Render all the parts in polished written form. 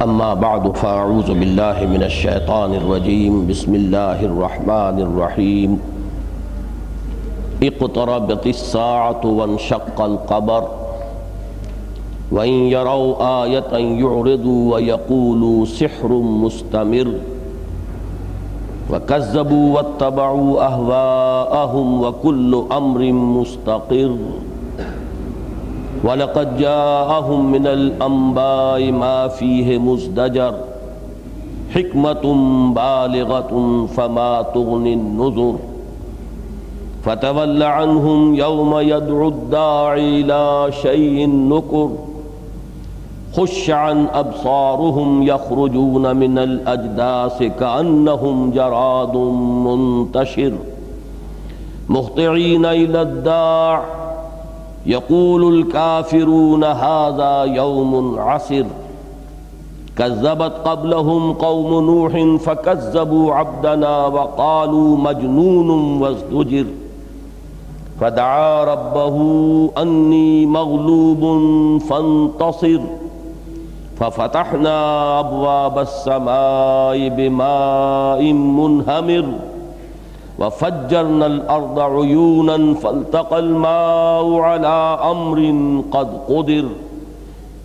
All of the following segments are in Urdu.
اما بعد فاعوذ باللہ من الشیطان الرجیم بسم اللہ الرحمن الرحیم اقتربت الساعة وانشق القمر وإن يروا آية يعرضوا ويقولوا سحر مستمر وكذبوا واتبعوا أهواءهم وكل أمر مستقر وَلَقَدْ جَاءَهُم مِّنَ الْأَنبَاءِ مَا فِيهِ مُزْدَجَرٌ حِكْمَةٌ بَالِغَةٌ فَمَا تُغْنِ النُّذُرُ فَتَوَلَّ عَنْهُمْ يَوْمَ يَدْعُ الدَّاعِ إِلَىٰ شَيْءٍ نُّكُرٍ خُشَّ عَنْ أَبْصَارُهُمْ يَخْرُجُونَ مِنَ الْأَجْدَاثِ كَأَنَّهُمْ جَرَادٌ مُّنتَشِرٌ مُهْطِعِينَ إِلَى الدَّاعِ يقول الكافرون هذا يوم عسر كذبت قبلهم قوم نوح فكذبوا عبدنا وقالوا مجنون وازدجر فدعا ربه أني مغلوب فانتصر ففتحنا أبواب السماء بماء منهمر وفجرنا الأرض عيونا فالتقى الماء على أمر قد قدر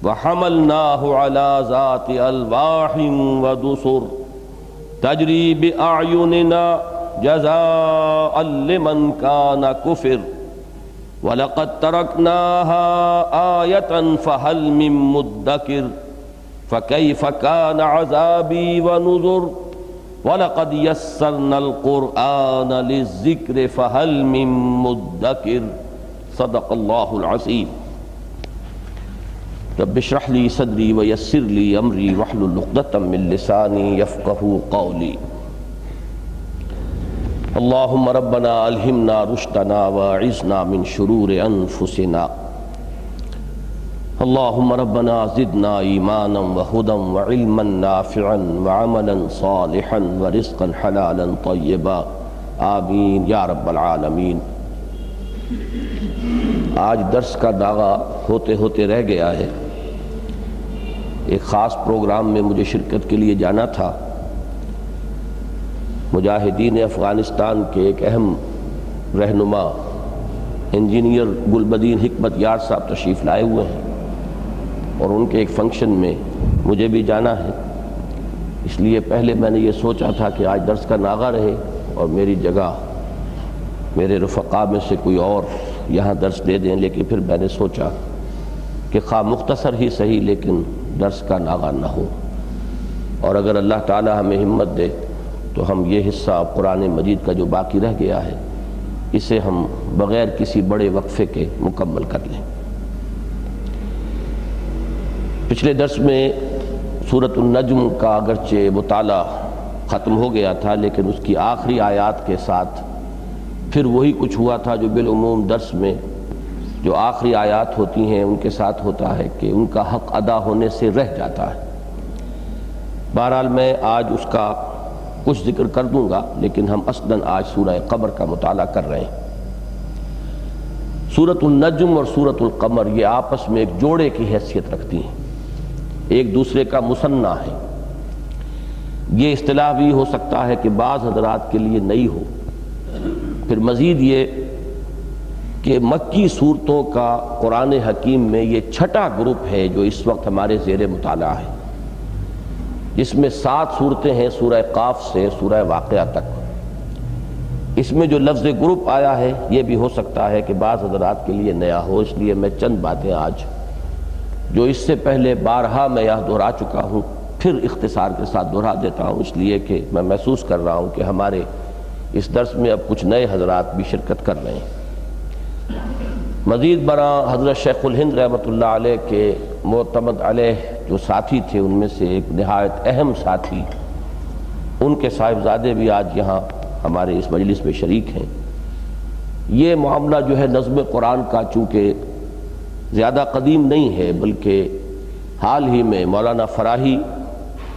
وحملناه على ذات ألواح ودسر تجري بأعيننا جزاء لمن كان كفر ولقد تركناها آية فهل من مدكر فكيف كان عذابي ونذر وَلَقَدْ يَسَّرْنَا الْقُرْآنَ لِلذِّكْرِ فَهَلْ مِن مُّدَّكِرٍ صدق اللہ العظیم رب اشرح لي صدری ویسر لي امری واحلل عقدۃ من لسانی یفقہوا قولی اللہم ربنا الہمنا رشدنا واعذنا من شرور انفسنا اللہم ربنا زدنا ایمانا وہدا وعلما نافعا وعملا صالحا ورزقا حلالا طیبا آمین یا رب العالمین۔ آج درس کا داغا ہوتے ہوتے رہ گیا ہے۔ ایک خاص پروگرام میں مجھے شرکت کے لیے جانا تھا۔ مجاہدین افغانستان کے ایک اہم رہنما انجینئر گلبدین حکمت یار صاحب تشریف لائے ہوئے ہیں اور ان کے ایک فنکشن میں مجھے بھی جانا ہے، اس لیے پہلے میں نے یہ سوچا تھا کہ آج درس کا ناغہ رہے اور میری جگہ میرے رفقا میں سے کوئی اور یہاں درس دے دیں، لیکن پھر میں نے سوچا کہ خواہ مختصر ہی صحیح لیکن درس کا ناغہ نہ ہو، اور اگر اللہ تعالی ہمیں ہمت دے تو ہم یہ حصہ قرآن مجید کا جو باقی رہ گیا ہے اسے ہم بغیر کسی بڑے وقفے کے مکمل کر لیں۔ پچھلے درس میں سورۃ النجم کا اگرچہ مطالعہ ختم ہو گیا تھا، لیکن اس کی آخری آیات کے ساتھ پھر وہی کچھ ہوا تھا جو بالعموم درس میں جو آخری آیات ہوتی ہیں ان کے ساتھ ہوتا ہے کہ ان کا حق ادا ہونے سے رہ جاتا ہے۔ بہرحال میں آج اس کا کچھ ذکر کر دوں گا، لیکن ہم اصلاً آج سورہ قمر کا مطالعہ کر رہے ہیں۔ سورۃ النجم اور سورۃ القمر یہ آپس میں ایک جوڑے کی حیثیت رکھتی ہیں، ایک دوسرے کا مثنیٰ ہے۔ یہ اصطلاح بھی ہو سکتا ہے کہ بعض حضرات کے لیے نئی ہو۔ پھر مزید یہ کہ مکی صورتوں کا قرآن حکیم میں یہ چھٹا گروپ ہے جو اس وقت ہمارے زیر مطالعہ ہے، جس میں 7 صورتیں ہیں سورہ قاف سے سورہ واقعہ تک۔ اس میں جو لفظ گروپ آیا ہے یہ بھی ہو سکتا ہے کہ بعض حضرات کے لیے نیا ہو، اس لیے میں چند باتیں آج جو اس سے پہلے بارہا میں یہ دہرا چکا ہوں پھر اختصار کے ساتھ دہرا دیتا ہوں، اس لیے کہ میں محسوس کر رہا ہوں کہ ہمارے اس درس میں اب کچھ نئے حضرات بھی شرکت کر رہے ہیں۔ مزید برآں حضرت شیخ الہند رحمۃ اللہ علیہ کے معتمد علیہ جو ساتھی تھے ان میں سے ایک نہایت اہم ساتھی، ان کے صاحبزادے بھی آج یہاں ہمارے اس مجلس میں شریک ہیں۔ یہ معاملہ جو ہے نظم قرآن کا چونکہ زیادہ قدیم نہیں ہے، بلکہ حال ہی میں مولانا فراہی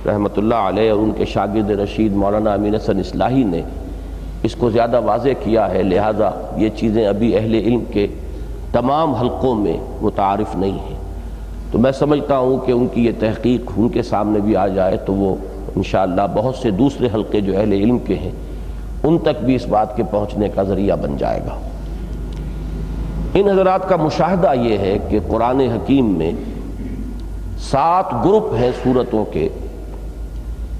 رحمۃ اللہ علیہ اور ان کے شاگرد رشید مولانا امین حسن اصلاحی نے اس کو زیادہ واضح کیا ہے، لہذا یہ چیزیں ابھی اہل علم کے تمام حلقوں میں متعارف نہیں ہیں۔ تو میں سمجھتا ہوں کہ ان کی یہ تحقیق ان کے سامنے بھی آ جائے تو وہ انشاءاللہ بہت سے دوسرے حلقے جو اہل علم کے ہیں ان تک بھی اس بات کے پہنچنے کا ذریعہ بن جائے گا۔ ان حضرات کا مشاہدہ یہ ہے کہ قرآن حکیم میں 7 گروپ ہیں سورتوں کے،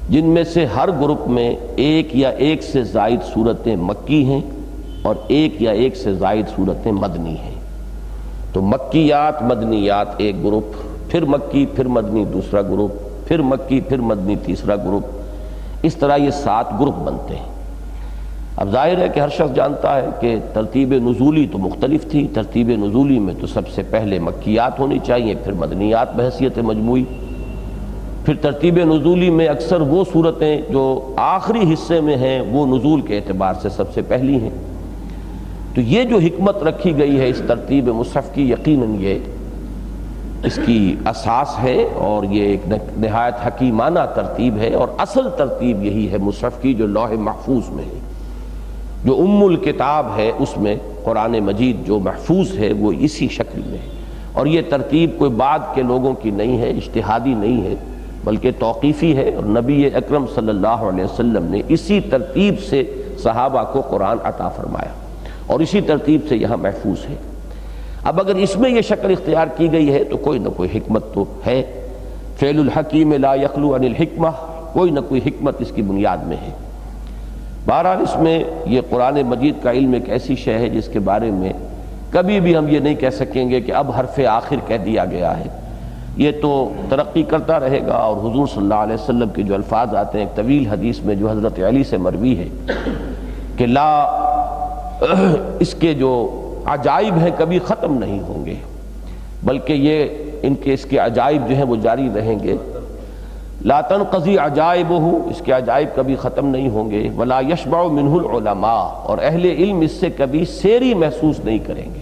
جن میں سے ہر گروپ میں ایک یا ایک سے زائد سورتیں مکی ہیں اور ایک یا ایک سے زائد سورتیں مدنی ہیں۔ تو مکیات مدنیات ایک گروپ، پھر مکی پھر مدنی دوسرا گروپ، پھر مکی پھر مدنی تیسرا گروپ، اس طرح یہ 7 گروپ بنتے ہیں۔ اب ظاہر ہے کہ ہر شخص جانتا ہے کہ ترتیب نزولی تو مختلف تھی۔ ترتیب نزولی میں تو سب سے پہلے مکیات ہونی چاہیے، پھر مدنیات بحیثیت مجموعی، پھر ترتیب نزولی میں اکثر وہ صورتیں جو آخری حصے میں ہیں وہ نزول کے اعتبار سے سب سے پہلی ہیں۔ تو یہ جو حکمت رکھی گئی ہے اس ترتیب مصحف کی، یقیناً یہ اس کی اساس ہے اور یہ ایک نہایت حکیمانہ ترتیب ہے، اور اصل ترتیب یہی ہے مصحف کی جو لوح محفوظ میں ہے، جو ام الکتاب ہے اس میں قرآن مجید جو محفوظ ہے وہ اسی شکل میں ہے۔ اور یہ ترتیب کوئی بعد کے لوگوں کی نہیں ہے، اجتہادی نہیں ہے، بلکہ توقیفی ہے، اور نبی اکرم صلی اللہ علیہ وسلم نے اسی ترتیب سے صحابہ کو قرآن عطا فرمایا اور اسی ترتیب سے یہاں محفوظ ہے۔ اب اگر اس میں یہ شکل اختیار کی گئی ہے تو کوئی نہ کوئی حکمت تو ہے۔ فعل الحکیم لا یخلو عن الحکمہ، کوئی نہ کوئی حکمت اس کی بنیاد میں ہے۔ بہرحال اس میں یہ قرآن مجید کا علم ایک ایسی شے ہے جس کے بارے میں کبھی بھی ہم یہ نہیں کہہ سکیں گے کہ اب حرف آخر کہہ دیا گیا ہے۔ یہ تو ترقی کرتا رہے گا، اور حضور صلی اللہ علیہ وسلم کے جو الفاظ آتے ہیں ایک طویل حدیث میں جو حضرت علی سے مروی ہے کہ لا اس کے جو عجائب ہیں کبھی ختم نہیں ہوں گے، بلکہ یہ اس کے عجائب جو ہیں وہ جاری رہیں گے۔ لا تنقضی عجائبہ، اس کے عجائب کبھی ختم نہیں ہوں گے۔ ولا یشبع منہ العلماء، اور اہل علم اس سے کبھی سیری محسوس نہیں کریں گے،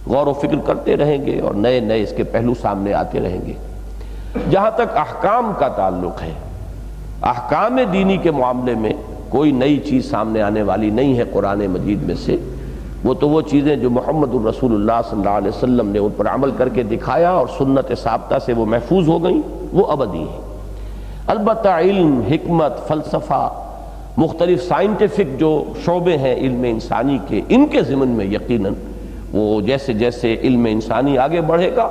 غور و فکر کرتے رہیں گے اور نئے نئے اس کے پہلو سامنے آتے رہیں گے۔ جہاں تک احکام کا تعلق ہے، احکام دینی کے معاملے میں کوئی نئی چیز سامنے آنے والی نہیں ہے قرآن مجید میں سے۔ وہ تو وہ چیزیں جو محمد الرسول اللہ صلی اللہ علیہ وسلم نے ان پر عمل کر کے دکھایا اور سنت ثابتہ سے وہ محفوظ ہو گئیں، وہ ابدی ہیں۔ البتہ علم، حکمت، فلسفہ، مختلف سائنٹیفک جو شعبے ہیں علم انسانی کے، ان کے ضمن میں یقیناً وہ جیسے جیسے علم انسانی آگے بڑھے گا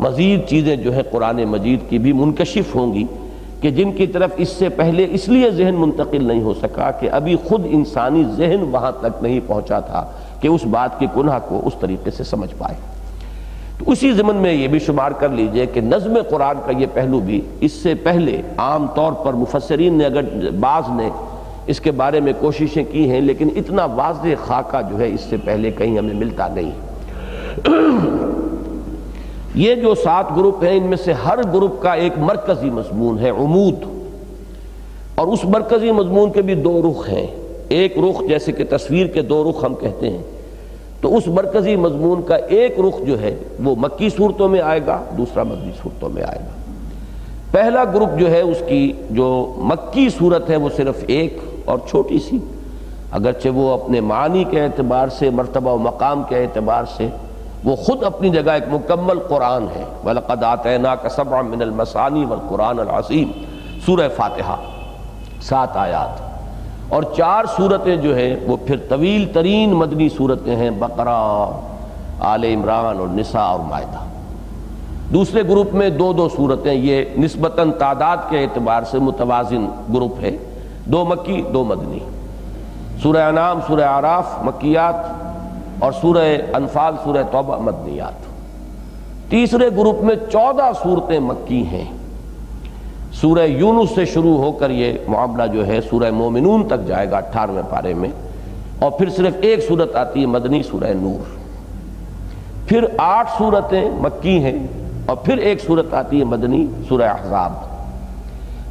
مزید چیزیں جو ہے قرآن مجید کی بھی منکشف ہوں گی کہ جن کی طرف اس سے پہلے اس لیے ذہن منتقل نہیں ہو سکا کہ ابھی خود انسانی ذہن وہاں تک نہیں پہنچا تھا کہ اس بات کے کنہ کو اس طریقے سے سمجھ پائے۔ تو اسی ضمن میں یہ بھی شمار کر لیجئے کہ نظم قرآن کا یہ پہلو بھی اس سے پہلے عام طور پر مفسرین نے اگر بعض نے اس کے بارے میں کوششیں کی ہیں، لیکن اتنا واضح خاکہ جو ہے اس سے پہلے کہیں ہمیں ملتا نہیں۔ یہ جو 7 گروپ ہیں ان میں سے ہر گروپ کا ایک مرکزی مضمون ہے، عمود، اور اس مرکزی مضمون کے بھی 2 رخ ہیں۔ ایک رخ جیسے کہ تصویر کے 2 رخ ہم کہتے ہیں، تو اس مرکزی مضمون کا ایک رخ جو ہے وہ مکی صورتوں میں آئے گا، دوسرا مدنی صورتوں میں آئے گا۔ پہلا گروپ جو ہے اس کی جو مکی صورت ہے وہ صرف ایک اور چھوٹی سی، اگرچہ وہ اپنے معنی کے اعتبار سے، مرتبہ و مقام کے اعتبار سے وہ خود اپنی جگہ ایک مکمل قرآن ہے۔ وَلَقَدْ آتَيْنَاكَ سَبْعًا مِنَ الْمَثَانِي وَالْقُرْآنَ الْعَظِيمِ، سورہ فاتحہ 7 آیات، اور 4 صورتیں جو ہیں وہ پھر طویل ترین مدنی صورتیں ہیں، بقرہ، آل عمران اور نساء اور مائدہ۔ دوسرے گروپ میں 2 صورتیں، یہ نسبتاً تعداد کے اعتبار سے متوازن گروپ ہے، 2 مکی 2 مدنی، سورہ انعام، سورہ اعراف مکیات، اور سورہ انفال، سورہ توبہ مدنیات۔ تیسرے گروپ میں 14 صورتیں مکی ہیں، سورہ یونس سے شروع ہو کر یہ معاملہ جو ہے سورہ مومنون تک جائے گا 18ویں پارے میں، اور پھر صرف ایک صورت آتی ہے مدنی، سورہ نور۔ پھر 8 صورتیں مکی ہیں اور پھر ایک صورت آتی ہے مدنی، سورہ احزاب۔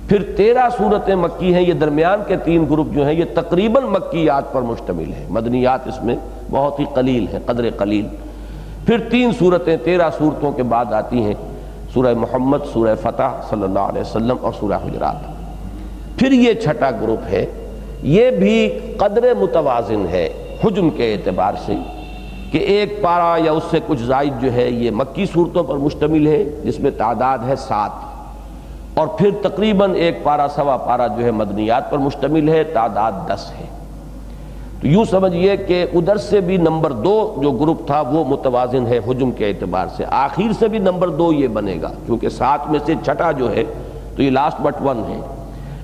پھر 13 صورتیں مکی ہیں۔ یہ درمیان کے 3 گروپ جو ہیں یہ تقریباً مکیات پر مشتمل ہیں، مدنیات اس میں بہت ہی قلیل ہیں، قدر قلیل۔ پھر 3 صورتیں 13 صورتوں کے بعد آتی ہیں، سورہ محمد، سورہ فتح صلی اللہ علیہ وسلم اور سورہ حجرات۔ پھر یہ چھٹا گروپ ہے، یہ بھی قدر متوازن ہے حجم کے اعتبار سے، کہ ایک پارہ یا اس سے کچھ زائد جو ہے یہ مکی صورتوں پر مشتمل ہے جس میں تعداد ہے 7، اور پھر تقریباً ایک پارہ سوا پارہ جو ہے مدنیات پر مشتمل ہے، تعداد 10 ہے۔ تو یوں سمجھیے کہ ادھر سے بھی نمبر 2 جو گروپ تھا وہ متوازن ہے حجم کے اعتبار سے، آخر سے بھی نمبر 2 یہ بنے گا کیونکہ 7 میں سے چھٹا جو ہے تو یہ لاسٹ بٹ 1 ہے،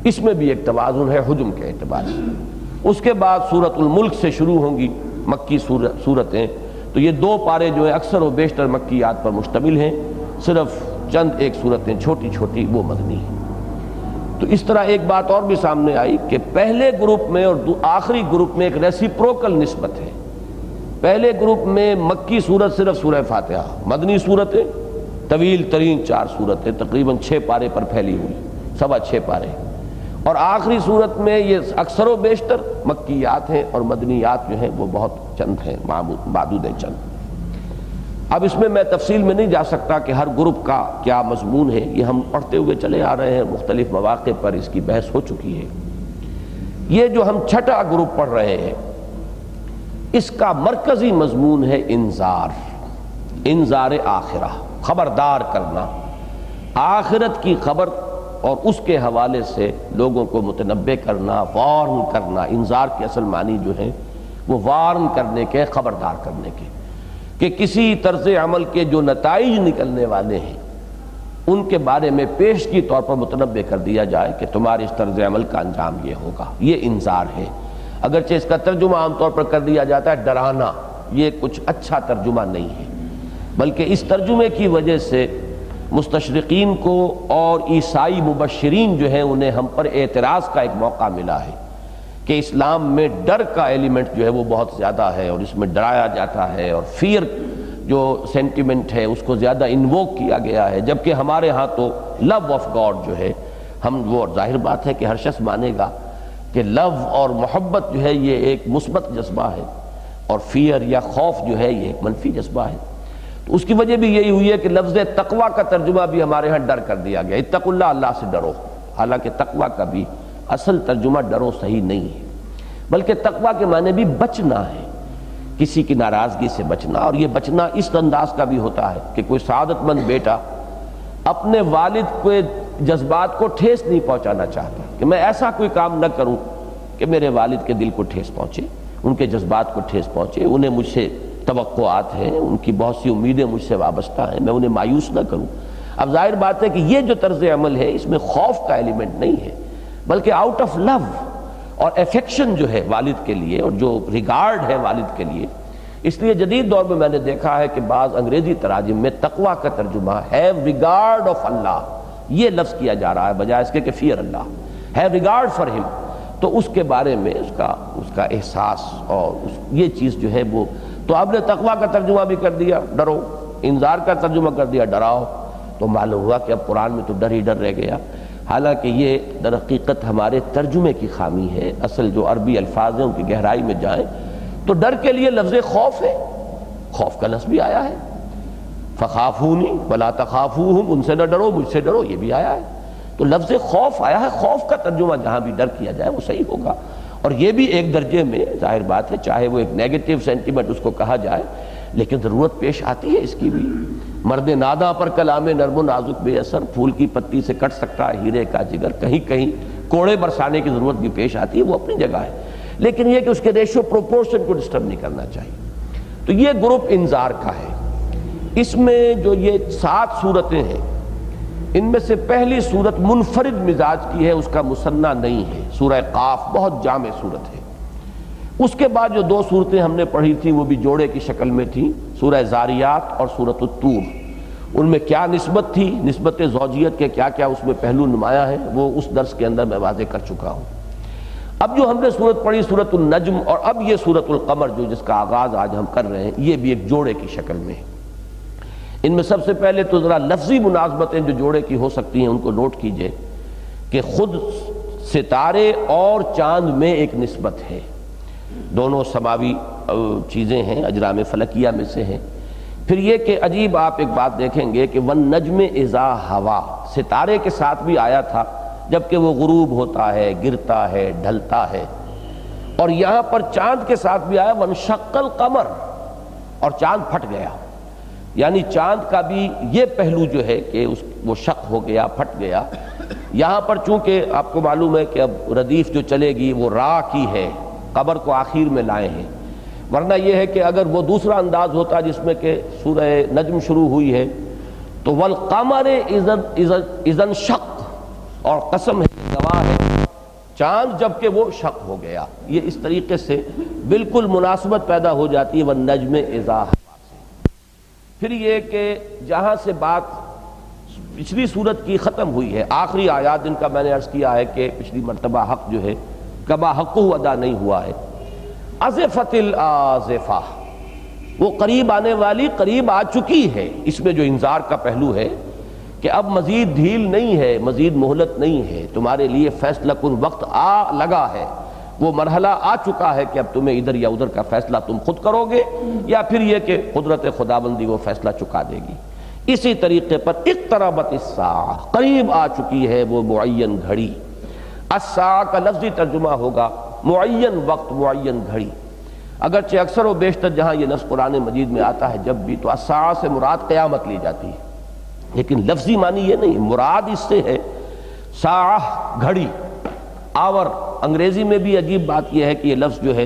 اس میں بھی ایک توازن ہے حجم کے اعتبار سے۔ اس کے بعد سورۃ الملک سے شروع ہوں گی مکی صورتیں، تو یہ 2 پارے جو ہیں اکثر و بیشتر مکیات پر مشتمل ہیں، صرف چند ایک صورتیں چھوٹی چھوٹی وہ مدنی ہیں۔ تو اس طرح ایک بات اور بھی سامنے آئی کہ پہلے گروپ میں اور آخری گروپ میں ایک ریسیپروکل نسبت ہے۔ پہلے گروپ میں مکی صورت صرف سورہ فاتحہ، مدنی صورتیں طویل ترین 4 صورتیں تقریباً 6 پارے پر پھیلی ہوئی، 6.25 پارے، اور آخری صورت میں یہ اکثر و بیشتر مکیات ہیں اور مدنیات جو ہیں وہ بہت چند ہیں، معدود ہیں چند۔ اب اس میں میں تفصیل میں نہیں جا سکتا کہ ہر گروپ کا کیا مضمون ہے، یہ ہم پڑھتے ہوئے چلے آ رہے ہیں، مختلف مواقع پر اس کی بحث ہو چکی ہے۔ یہ جو ہم چھٹا گروپ پڑھ رہے ہیں اس کا مرکزی مضمون ہے انذار آخرہ، خبردار کرنا، آخرت کی خبر اور اس کے حوالے سے لوگوں کو متنبہ کرنا، وارن کرنا۔ انذار کے اصل معنی جو ہے وہ وارن کرنے کے، خبردار کرنے کے، کہ کسی طرز عمل کے جو نتائج نکلنے والے ہیں ان کے بارے میں پیشگی طور پر متنبہ کر دیا جائے کہ تمہارے اس طرز عمل کا انجام یہ ہوگا، یہ انذار ہے۔ اگرچہ اس کا ترجمہ عام طور پر کر دیا جاتا ہے ڈرانا، یہ کچھ اچھا ترجمہ نہیں ہے، بلکہ اس ترجمے کی وجہ سے مستشرقین کو اور عیسائی مبشرین جو ہیں انہیں ہم پر اعتراض کا ایک موقع ملا ہے کہ اسلام میں ڈر کا ایلیمنٹ جو ہے وہ بہت زیادہ ہے اور اس میں ڈرایا جاتا ہے، اور فیئر جو سینٹیمنٹ ہے اس کو زیادہ انووک کیا گیا ہے، جبکہ ہمارے ہاں تو لو آف گاڈ جو ہے، ہم وہ ظاہر بات ہے کہ ہر شخص مانے گا کہ لو اور محبت جو ہے یہ ایک مثبت جذبہ ہے، اور فیئر یا خوف جو ہے یہ ایک منفی جذبہ ہے۔ تو اس کی وجہ بھی یہی ہوئی ہے کہ لفظ تقویٰ کا ترجمہ بھی ہمارے ہاں ڈر کر دیا گیا، اتقوا اللہ، اللہ سے ڈرو، حالانکہ تقویٰ کا بھی اصل ترجمہ ڈرو صحیح نہیں ہے، بلکہ تقویٰ کے معنی بھی بچنا ہے، کسی کی ناراضگی سے بچنا، اور یہ بچنا اس انداز کا بھی ہوتا ہے کہ کوئی سعادت مند بیٹا اپنے والد کے جذبات کو ٹھیس نہیں پہنچانا چاہتا، کہ میں ایسا کوئی کام نہ کروں کہ میرے والد کے دل کو ٹھیس پہنچے، ان کے جذبات کو ٹھیس پہنچے، انہیں مجھ سے توقعات ہیں، ان کی بہت سی امیدیں مجھ سے وابستہ ہیں، میں انہیں مایوس نہ کروں۔ اب ظاہر بات ہے کہ یہ جو طرز عمل ہے اس میں خوف کا ایلیمنٹ نہیں ہے، بلکہ آؤٹ آف لو اور افیکشن جو ہے والد کے لیے، اور جو ریگارڈ ہے والد کے لیے۔ اس لیے جدید دور میں نے دیکھا ہے کہ بعض انگریزی تراجم میں تقویٰ کا ترجمہ ہیو ریگارڈ آف اللہ یہ لفظ کیا جا رہا ہے، بجائے اس کے کہ fear Allah, have regard for ہم، تو اس کے بارے میں اس کا احساس اور یہ چیز جو ہے وہ، تو آپ نے تقویٰ کا ترجمہ بھی کر دیا ڈرو، انذار کا ترجمہ کر دیا ڈراؤ، تو معلوم ہوا کہ اب قرآن میں تو ڈر ہی ڈر رہ گیا۔ حالانکہ یہ در حقیقت ہمارے ترجمے کی خامی ہے، اصل جو عربی الفاظ ہیں ان کی گہرائی میں جائیں تو ڈر کے لیے لفظ خوف ہے، خوف کا لفظ بھی آیا ہے، فخافونی ولا تخافوہم، ان سے نہ ڈرو مجھ سے ڈرو، یہ بھی آیا ہے۔ تو لفظ خوف آیا ہے، خوف کا ترجمہ جہاں بھی ڈر کیا جائے وہ صحیح ہوگا، اور یہ بھی ایک درجے میں ظاہر بات ہے، چاہے وہ ایک نیگیٹو سینٹیمنٹ اس کو کہا جائے، لیکن ضرورت پیش آتی ہے اس کی بھی۔ مرد ناداں پر کلام نرم و نازک بے اثر، پھول کی پتی سے کٹ سکتا ہے ہیرے کا جگر، کہیں کہیں کوڑے برسانے کی ضرورت بھی پیش آتی ہے، وہ اپنی جگہ ہے، لیکن یہ کہ اس کے ریشو پروپورشن کو ڈسٹرب نہیں کرنا چاہیے۔ تو یہ گروپ انذار کا ہے۔ اس میں جو یہ 7 صورتیں ہیں ان میں سے پہلی صورت منفرد مزاج کی ہے، اس کا مثنیٰ نہیں ہے، سورہ قاف بہت جامع صورت ہے۔ اس کے بعد جو 2 صورتیں ہم نے پڑھی تھیں وہ بھی جوڑے کی شکل میں تھیں، سورہ زاریات اور سورۃ الطور۔ ان میں کیا نسبت تھی، نسبت زوجیت کے کیا کیا اس میں پہلو نمایاں ہیں، وہ اس درس کے اندر میں واضح کر چکا ہوں۔ اب جو ہم نے صورت پڑھی سورۃ النجم، اور اب یہ سورۃ القمر جو جس کا آغاز آج ہم کر رہے ہیں، یہ بھی ایک جوڑے کی شکل میں ہے۔ ان میں سب سے پہلے تو ذرا لفظی مناسبتیں جو جوڑے کی ہو سکتی ہیں ان کو نوٹ کیجئے کہ خود ستارے اور چاند میں ایک نسبت ہے، دونوں سماوی چیزیں ہیں، اجرام فلکیہ میں سے ہیں۔ پھر یہ کہ عجیب آپ ایک بات دیکھیں گے کہ وَالنَّجْمِ إِذَا هَوَىٰ، ستارے کے ساتھ بھی آیا تھا جبکہ وہ غروب ہوتا ہے، گرتا ہے، ڈھلتا ہے، اور یہاں پر چاند کے ساتھ بھی آیا وَانشَقَّ الْقَمَرُ، اور چاند پھٹ گیا، یعنی چاند کا بھی یہ پہلو جو ہے کہ وہ شق ہو گیا، پھٹ گیا۔ یہاں پر چونکہ آپ کو معلوم ہے کہ اب ردیف جو چلے گی وہ را کی ہے، قمر کو آخر میں لائے ہیں، ورنہ یہ ہے کہ اگر وہ دوسرا انداز ہوتا جس میں کہ سورہ نجم شروع ہوئی ہے تو والقمر اذا انشق، اور قسم ہے گواہ ہے چاند جب کہ وہ شق ہو گیا۔ یہ اس طریقے سے بالکل مناسبت پیدا ہو جاتی ہے والنجم اذا ہوا سے۔ پھر یہ کہ جہاں سے بات پچھلی صورت کی ختم ہوئی ہے، آخری آیات جن کا میں نے عرض کیا ہے کہ پچھلی مرتبہ حق جو ہے کما حقہ ادا نہیں ہوا ہے۔ ازفت الازفہ، وہ قریب آنے والی قریب آ چکی ہے، اس میں جو انذار کا پہلو ہے کہ اب مزید ڈھیل نہیں ہے، مزید مہلت نہیں ہے، تمہارے لیے فیصلہ کن وقت لگا ہے، وہ مرحلہ آ چکا ہے کہ اب تمہیں ادھر یا ادھر کا فیصلہ تم خود کرو گے، یا پھر یہ کہ قدرت خداوندی وہ فیصلہ چکا دے گی۔ اسی طریقے پر اقتربت الساعہ، قریب آ چکی ہے وہ معین گھڑی۔ الساعہ کا لفظی ترجمہ ہوگا معین وقت، معین گھڑی، اگرچہ اکثر و بیشتر جہاں یہ لفظ قرآن مجید میں آتا ہے جب بھی تو الساعہ سے مراد قیامت لی جاتی ہے، لیکن لفظی معنی یہ نہیں، مراد اس سے ہے ساعہ گھڑی، آور۔ انگریزی میں بھی عجیب بات یہ ہے کہ یہ لفظ جو ہے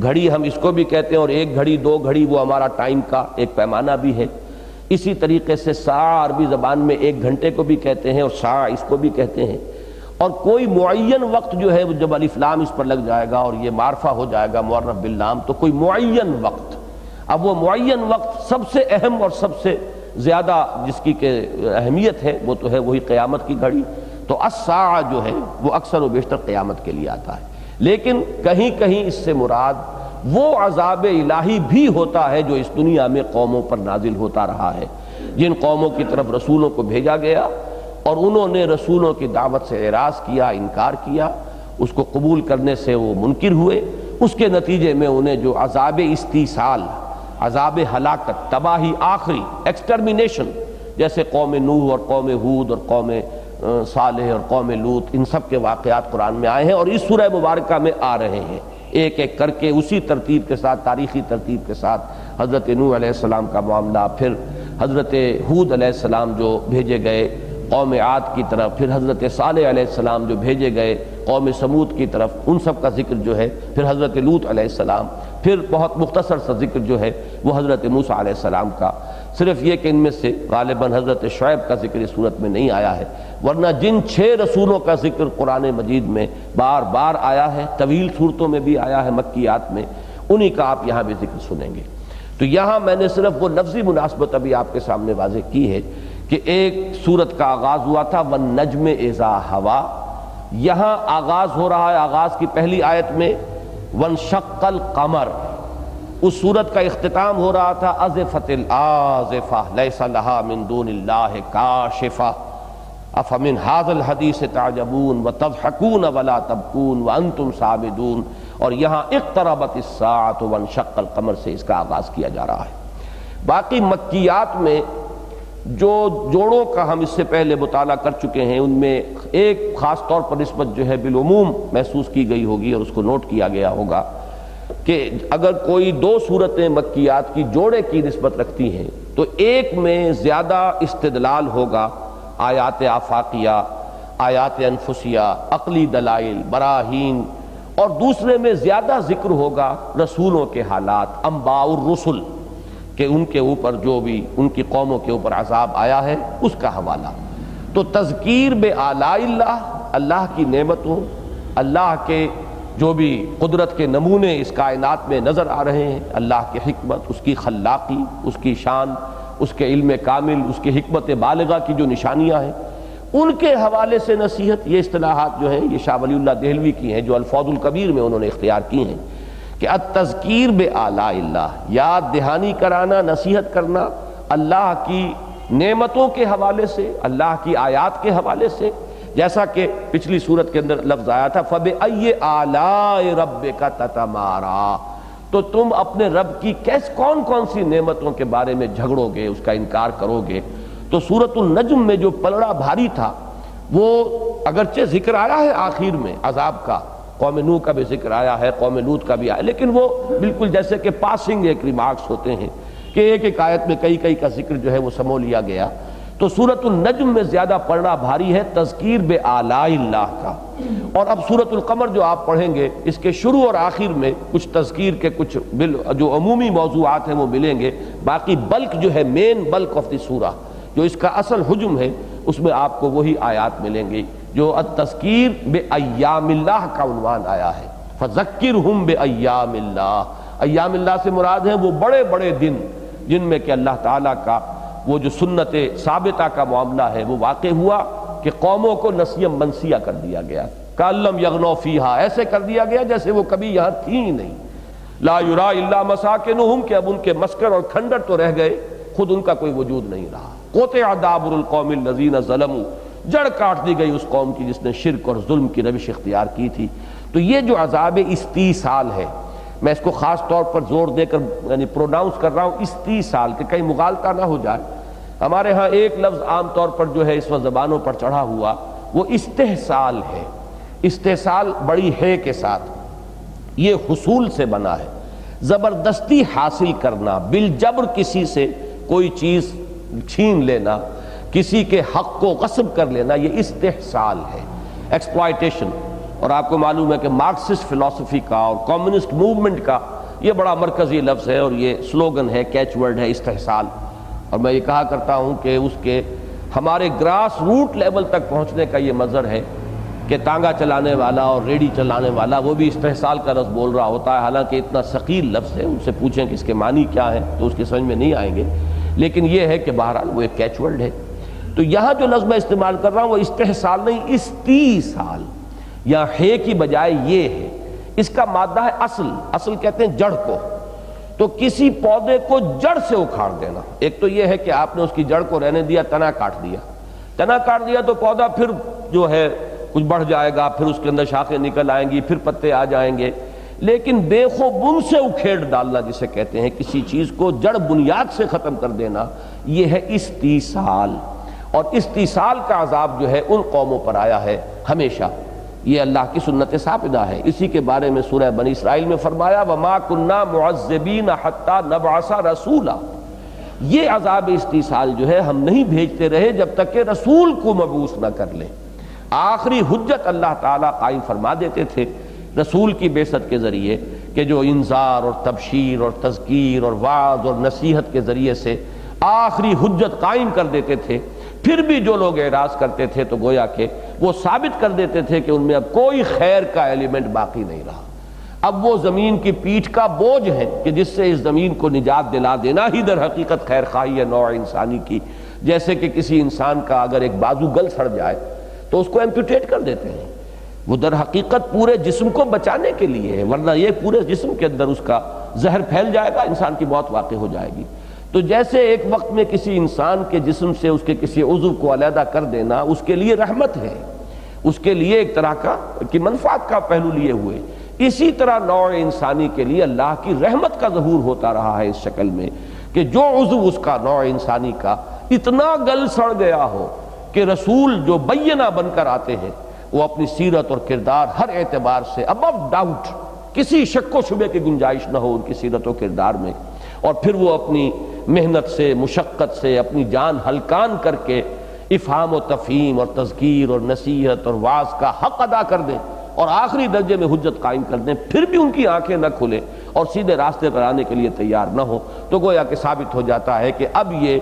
گھڑی ہم اس کو بھی کہتے ہیں، اور ایک گھڑی دو گھڑی وہ ہمارا ٹائم کا ایک پیمانہ بھی ہے۔ اسی طریقے سے ساعہ عربی زبان میں ایک گھنٹے کو بھی کہتے ہیں اور ساعہ اس کو بھی کہتے ہیں۔ اور کوئی معین وقت جو ہے جب الف لام اس پر لگ جائے گا اور یہ معرفہ ہو جائے گا معرف باللام تو کوئی معین وقت، اب وہ معین وقت سب سے اہم اور سب سے زیادہ جس کی کہ اہمیت ہے وہ تو ہے وہی قیامت کی گھڑی۔ تو الساعہ جو ہے وہ اکثر و بیشتر قیامت کے لیے آتا ہے، لیکن کہیں کہیں اس سے مراد وہ عذاب الہی بھی ہوتا ہے جو اس دنیا میں قوموں پر نازل ہوتا رہا ہے، جن قوموں کی طرف رسولوں کو بھیجا گیا اور انہوں نے رسولوں کی دعوت سے اعراض کیا، انکار کیا، اس کو قبول کرنے سے وہ منکر ہوئے، اس کے نتیجے میں انہیں جو عذاب استیصال، عذاب ہلاکت، تباہی آخری، ایکسٹرمینیشن، جیسے قوم نوح اور قوم ہود اور قوم صالح اور قوم لوط، ان سب کے واقعات قرآن میں آئے ہیں اور اس سورہ مبارکہ میں آ رہے ہیں ایک ایک کر کے اسی ترتیب کے ساتھ، تاریخی ترتیب کے ساتھ۔ حضرت نوح علیہ السلام کا معاملہ، پھر حضرت ہود علیہ السلام جو بھیجے گئے قوم عاد کی طرف، پھر حضرت صالح علیہ السلام جو بھیجے گئے قوم سمود کی طرف، ان سب کا ذکر جو ہے، پھر حضرت لوط علیہ السلام، پھر بہت مختصر سا ذکر جو ہے وہ حضرت موسیٰ علیہ السلام کا، صرف یہ کہ ان میں سے غالباً حضرت شعیب کا ذکر اس صورت میں نہیں آیا ہے، ورنہ جن 6 رسولوں کا ذکر قرآن مجید میں بار بار آیا ہے، طویل صورتوں میں بھی آیا ہے مکیات میں، انہی کا آپ یہاں بھی ذکر سنیں گے۔ تو یہاں میں نے صرف وہ لفظی مناسبت ابھی آپ کے سامنے واضح کی ہے کہ ایک سورت کا آغاز ہوا تھا والنجم اذا ہوا، یہاں آغاز ہو رہا ہے، آغاز کی پہلی آیت میں وانشق القمر، اس سورت کا اختتام ہو رہا تھا ازفت الازفہ لیس لہا من دون اللہ کاشفہ افمن ھذا الحدیث تعجبون وتضحکون ولا تبکون وانتم سامدون، اور یہاں اقتربت الساعۃ وانشق القمر سے اس کا آغاز کیا جا رہا ہے۔ باقی مکیات میں جو جوڑوں کا ہم اس سے پہلے مطالعہ کر چکے ہیں ان میں ایک خاص طور پر نسبت جو ہے بالعموم محسوس کی گئی ہوگی اور اس کو نوٹ کیا گیا ہوگا کہ اگر کوئی 2 صورتیں مکیات کی جوڑے کی نسبت رکھتی ہیں تو ایک میں زیادہ استدلال ہوگا، آیات آفاقیہ، آیات انفسیہ، عقلی دلائل، براہین، اور دوسرے میں زیادہ ذکر ہوگا رسولوں کے حالات، انباء الرسل، کہ ان کے اوپر جو بھی ان کی قوموں کے اوپر عذاب آیا ہے اس کا حوالہ۔ تو تذکیر بآلاء اللہ، اللہ کی نعمتوں، اللہ کے جو بھی قدرت کے نمونے اس کائنات میں نظر آ رہے ہیں، اللہ کی حکمت، اس کی خلاقی، اس کی شان، اس کے علم کامل، اس کی حکمت بالغہ کی جو نشانیاں ہیں، ان کے حوالے سے نصیحت۔ یہ اصطلاحات جو ہیں یہ شاہ ولی اللہ دہلوی کی ہیں جو الفوظ الکبیر میں انہوں نے اختیار کی ہیں کہ التذکیر بآلاء اللہ، یاد دہانی کرانا، نصیحت کرنا اللہ کی نعمتوں کے حوالے سے، اللہ کی آیات کے حوالے سے، جیسا کہ پچھلی صورت کے اندر لفظ آیا تھا فَبِأَيِّ آلَاءِ رَبِّكَ تَتَمَارَىٰ، تو تم اپنے رب کی کون کون سی نعمتوں کے بارے میں جھگڑو گے، اس کا انکار کرو گے۔ تو سورۃ النجم میں جو پلڑا بھاری تھا وہ اگرچہ ذکر آیا ہے آخر میں عذاب کا، قوم نوح کا بھی ذکر آیا ہے، قوم لوط کا بھی آیا، لیکن وہ بالکل جیسے کہ پاسنگ ایک ریمارکس ہوتے ہیں کہ ایک ایک آیت میں کئی کئی کا ذکر جو ہے وہ سمو لیا گیا۔ تو سورۃ النجم میں زیادہ پڑھنا بھاری ہے تذکیر بآلاء اللہ کا، اور اب سورۃ القمر جو آپ پڑھیں گے اس کے شروع اور آخر میں کچھ تذکیر کے کچھ جو عمومی موضوعات ہیں وہ ملیں گے، باقی بلک جو ہے مین بلک آف دی سورہ جو اس کا اصل حجم ہے اس میں آپ کو وہی آیات ملیں گی جو التذکیر بایام اللہ کا عنوان آیا ہے، فذکرہم بایام اللہ۔ ایام اللہ سے مراد ہیں وہ بڑے بڑے دن جن میں کہ اللہ تعالیٰ کا وہ جو سنت ثابتہ کا معاملہ ہے وہ واقع ہوا کہ قوموں کو نسیم منسیہ کر دیا گیا، کَأَلَّمْ يَغْنَوْا فِيهَا، ایسے کر دیا گیا جیسے وہ کبھی یہاں تھیں ہی نہیں، لا یرا الا مساکنہم، کہ اب ان کے مسکن اور کھنڈر تو رہ گئے، خود ان کا کوئی وجود نہیں رہا۔ قطع دابر القوم الذین ظلموا، جڑ کاٹ دی گئی اس قوم کی جس نے شرک اور ظلم کی روش اختیار کی تھی۔ تو یہ جو عذاب استیصال ہے، میں اس کو خاص طور پر زور دے کر یعنی پروناؤنس کر رہا ہوں استیصال، کہ کہیں مغالطہ نہ ہو جائے۔ ہمارے ہاں ایک لفظ عام طور پر جو ہے اس وقت زبانوں پر چڑھا ہوا وہ استحصال ہے۔ استحصال بڑی ہے کے ساتھ، یہ حصول سے بنا ہے، زبردستی حاصل کرنا، بالجبر کسی سے کوئی چیز چھین لینا، کسی کے حق کو غصب کر لینا، یہ استحصال ہے، ایکسپلائٹیشن۔ اور آپ کو معلوم ہے کہ مارکسسٹ فلسفی کا اور کمیونسٹ موومنٹ کا یہ بڑا مرکزی لفظ ہے اور یہ سلوگن ہے، کیچ ورڈ ہے استحصال۔ اور میں یہ کہا کرتا ہوں کہ اس کے ہمارے گراس روٹ لیول تک پہنچنے کا یہ مظہر ہے کہ تانگا چلانے والا اور ریڈی چلانے والا وہ بھی استحصال کا لفظ بول رہا ہوتا ہے، حالانکہ اتنا ثقیل لفظ ہے، ان سے پوچھیں کہ اس کے معنی کیا ہے تو اس کی سمجھ میں نہیں آئیں گے، لیکن یہ ہے کہ بہرحال وہ ایک کیچ ورڈ ہے۔ تو یہاں جو لفظ میں استعمال کر رہا ہوں وہ استحصال نہیں، استیصال، یا ہے کی بجائے یہ ہے۔ اس کا مادہ ہے اصل، اصل کہتے ہیں جڑ کو۔ تو کسی پودے کو جڑ سے اکھاڑ دینا، ایک تو یہ ہے کہ آپ نے اس کی جڑ کو رہنے دیا، تنا کاٹ دیا، تنا کاٹ دیا تو پودا پھر جو ہے کچھ بڑھ جائے گا، پھر اس کے اندر شاخیں نکل آئیں گی، پھر پتے آ جائیں گے، لیکن بے خو بن سے اکھیڑ ڈالنا جسے کہتے ہیں، کسی چیز کو جڑ بنیاد سے ختم کر دینا، یہ ہے استیصال۔ اور استیصال کا عذاب جو ہے ان قوموں پر آیا ہے ہمیشہ، یہ اللہ کی سنت ثابتہ ہے۔ اسی کے بارے میں سورہ بنی اسرائیل میں فرمایا وَمَا كُنَّا مُعَذِّبِينَ حَتَّى نَبْعَثَ رَسُولًا، یہ عذاب استیصال جو ہے ہم نہیں بھیجتے رہے جب تک کہ رسول کو مبعوث نہ کر لیں۔ آخری حجت اللہ تعالیٰ قائم فرما دیتے تھے رسول کی بعثت کے ذریعے، کہ جو انذار اور تبشیر اور تذکیر اور وعظ اور نصیحت کے ذریعے سے آخری حجت قائم کر دیتے تھے۔ پھر بھی جو لوگ اعراض کرتے تھے تو گویا کہ وہ ثابت کر دیتے تھے کہ ان میں اب کوئی خیر کا ایلیمنٹ باقی نہیں رہا، اب وہ زمین کی پیٹھ کا بوجھ ہے کہ جس سے اس زمین کو نجات دلا دینا ہی در حقیقت خیر خواہی ہے نوع انسانی کی۔ جیسے کہ کسی انسان کا اگر ایک بازو گل سڑ جائے تو اس کو ایمپوٹیٹ کر دیتے ہیں، وہ در حقیقت پورے جسم کو بچانے کے لیے ہے، ورنہ یہ پورے جسم کے اندر اس کا زہر پھیل جائے گا، انسان کی موت واقع ہو جائے گی۔ تو جیسے ایک وقت میں کسی انسان کے جسم سے اس کے کسی عضو کو علیحدہ کر دینا اس کے لیے رحمت ہے، اس کے لیے ایک طرح کا کہ منفعت کا پہلو لیے ہوئے، اسی طرح نوع انسانی کے لیے اللہ کی رحمت کا ظہور ہوتا رہا ہے اس شکل میں کہ جو عضو اس کا نوع انسانی کا اتنا گل سڑ گیا ہو کہ رسول جو بینہ بن کر آتے ہیں وہ اپنی سیرت اور کردار ہر اعتبار سے ابو ڈاؤٹ، کسی شک و شبے کی گنجائش نہ ہو ان کی سیرت و کردار میں، اور پھر وہ اپنی محنت سے مشقت سے اپنی جان ہلکان کر کے افہام و تفہیم اور تذکیر اور نصیحت اور وعظ کا حق ادا کر دیں اور آخری درجے میں حجت قائم کر دیں، پھر بھی ان کی آنکھیں نہ کھلیں اور سیدھے راستے پر آنے کے لیے تیار نہ ہو، تو گویا کہ ثابت ہو جاتا ہے کہ اب یہ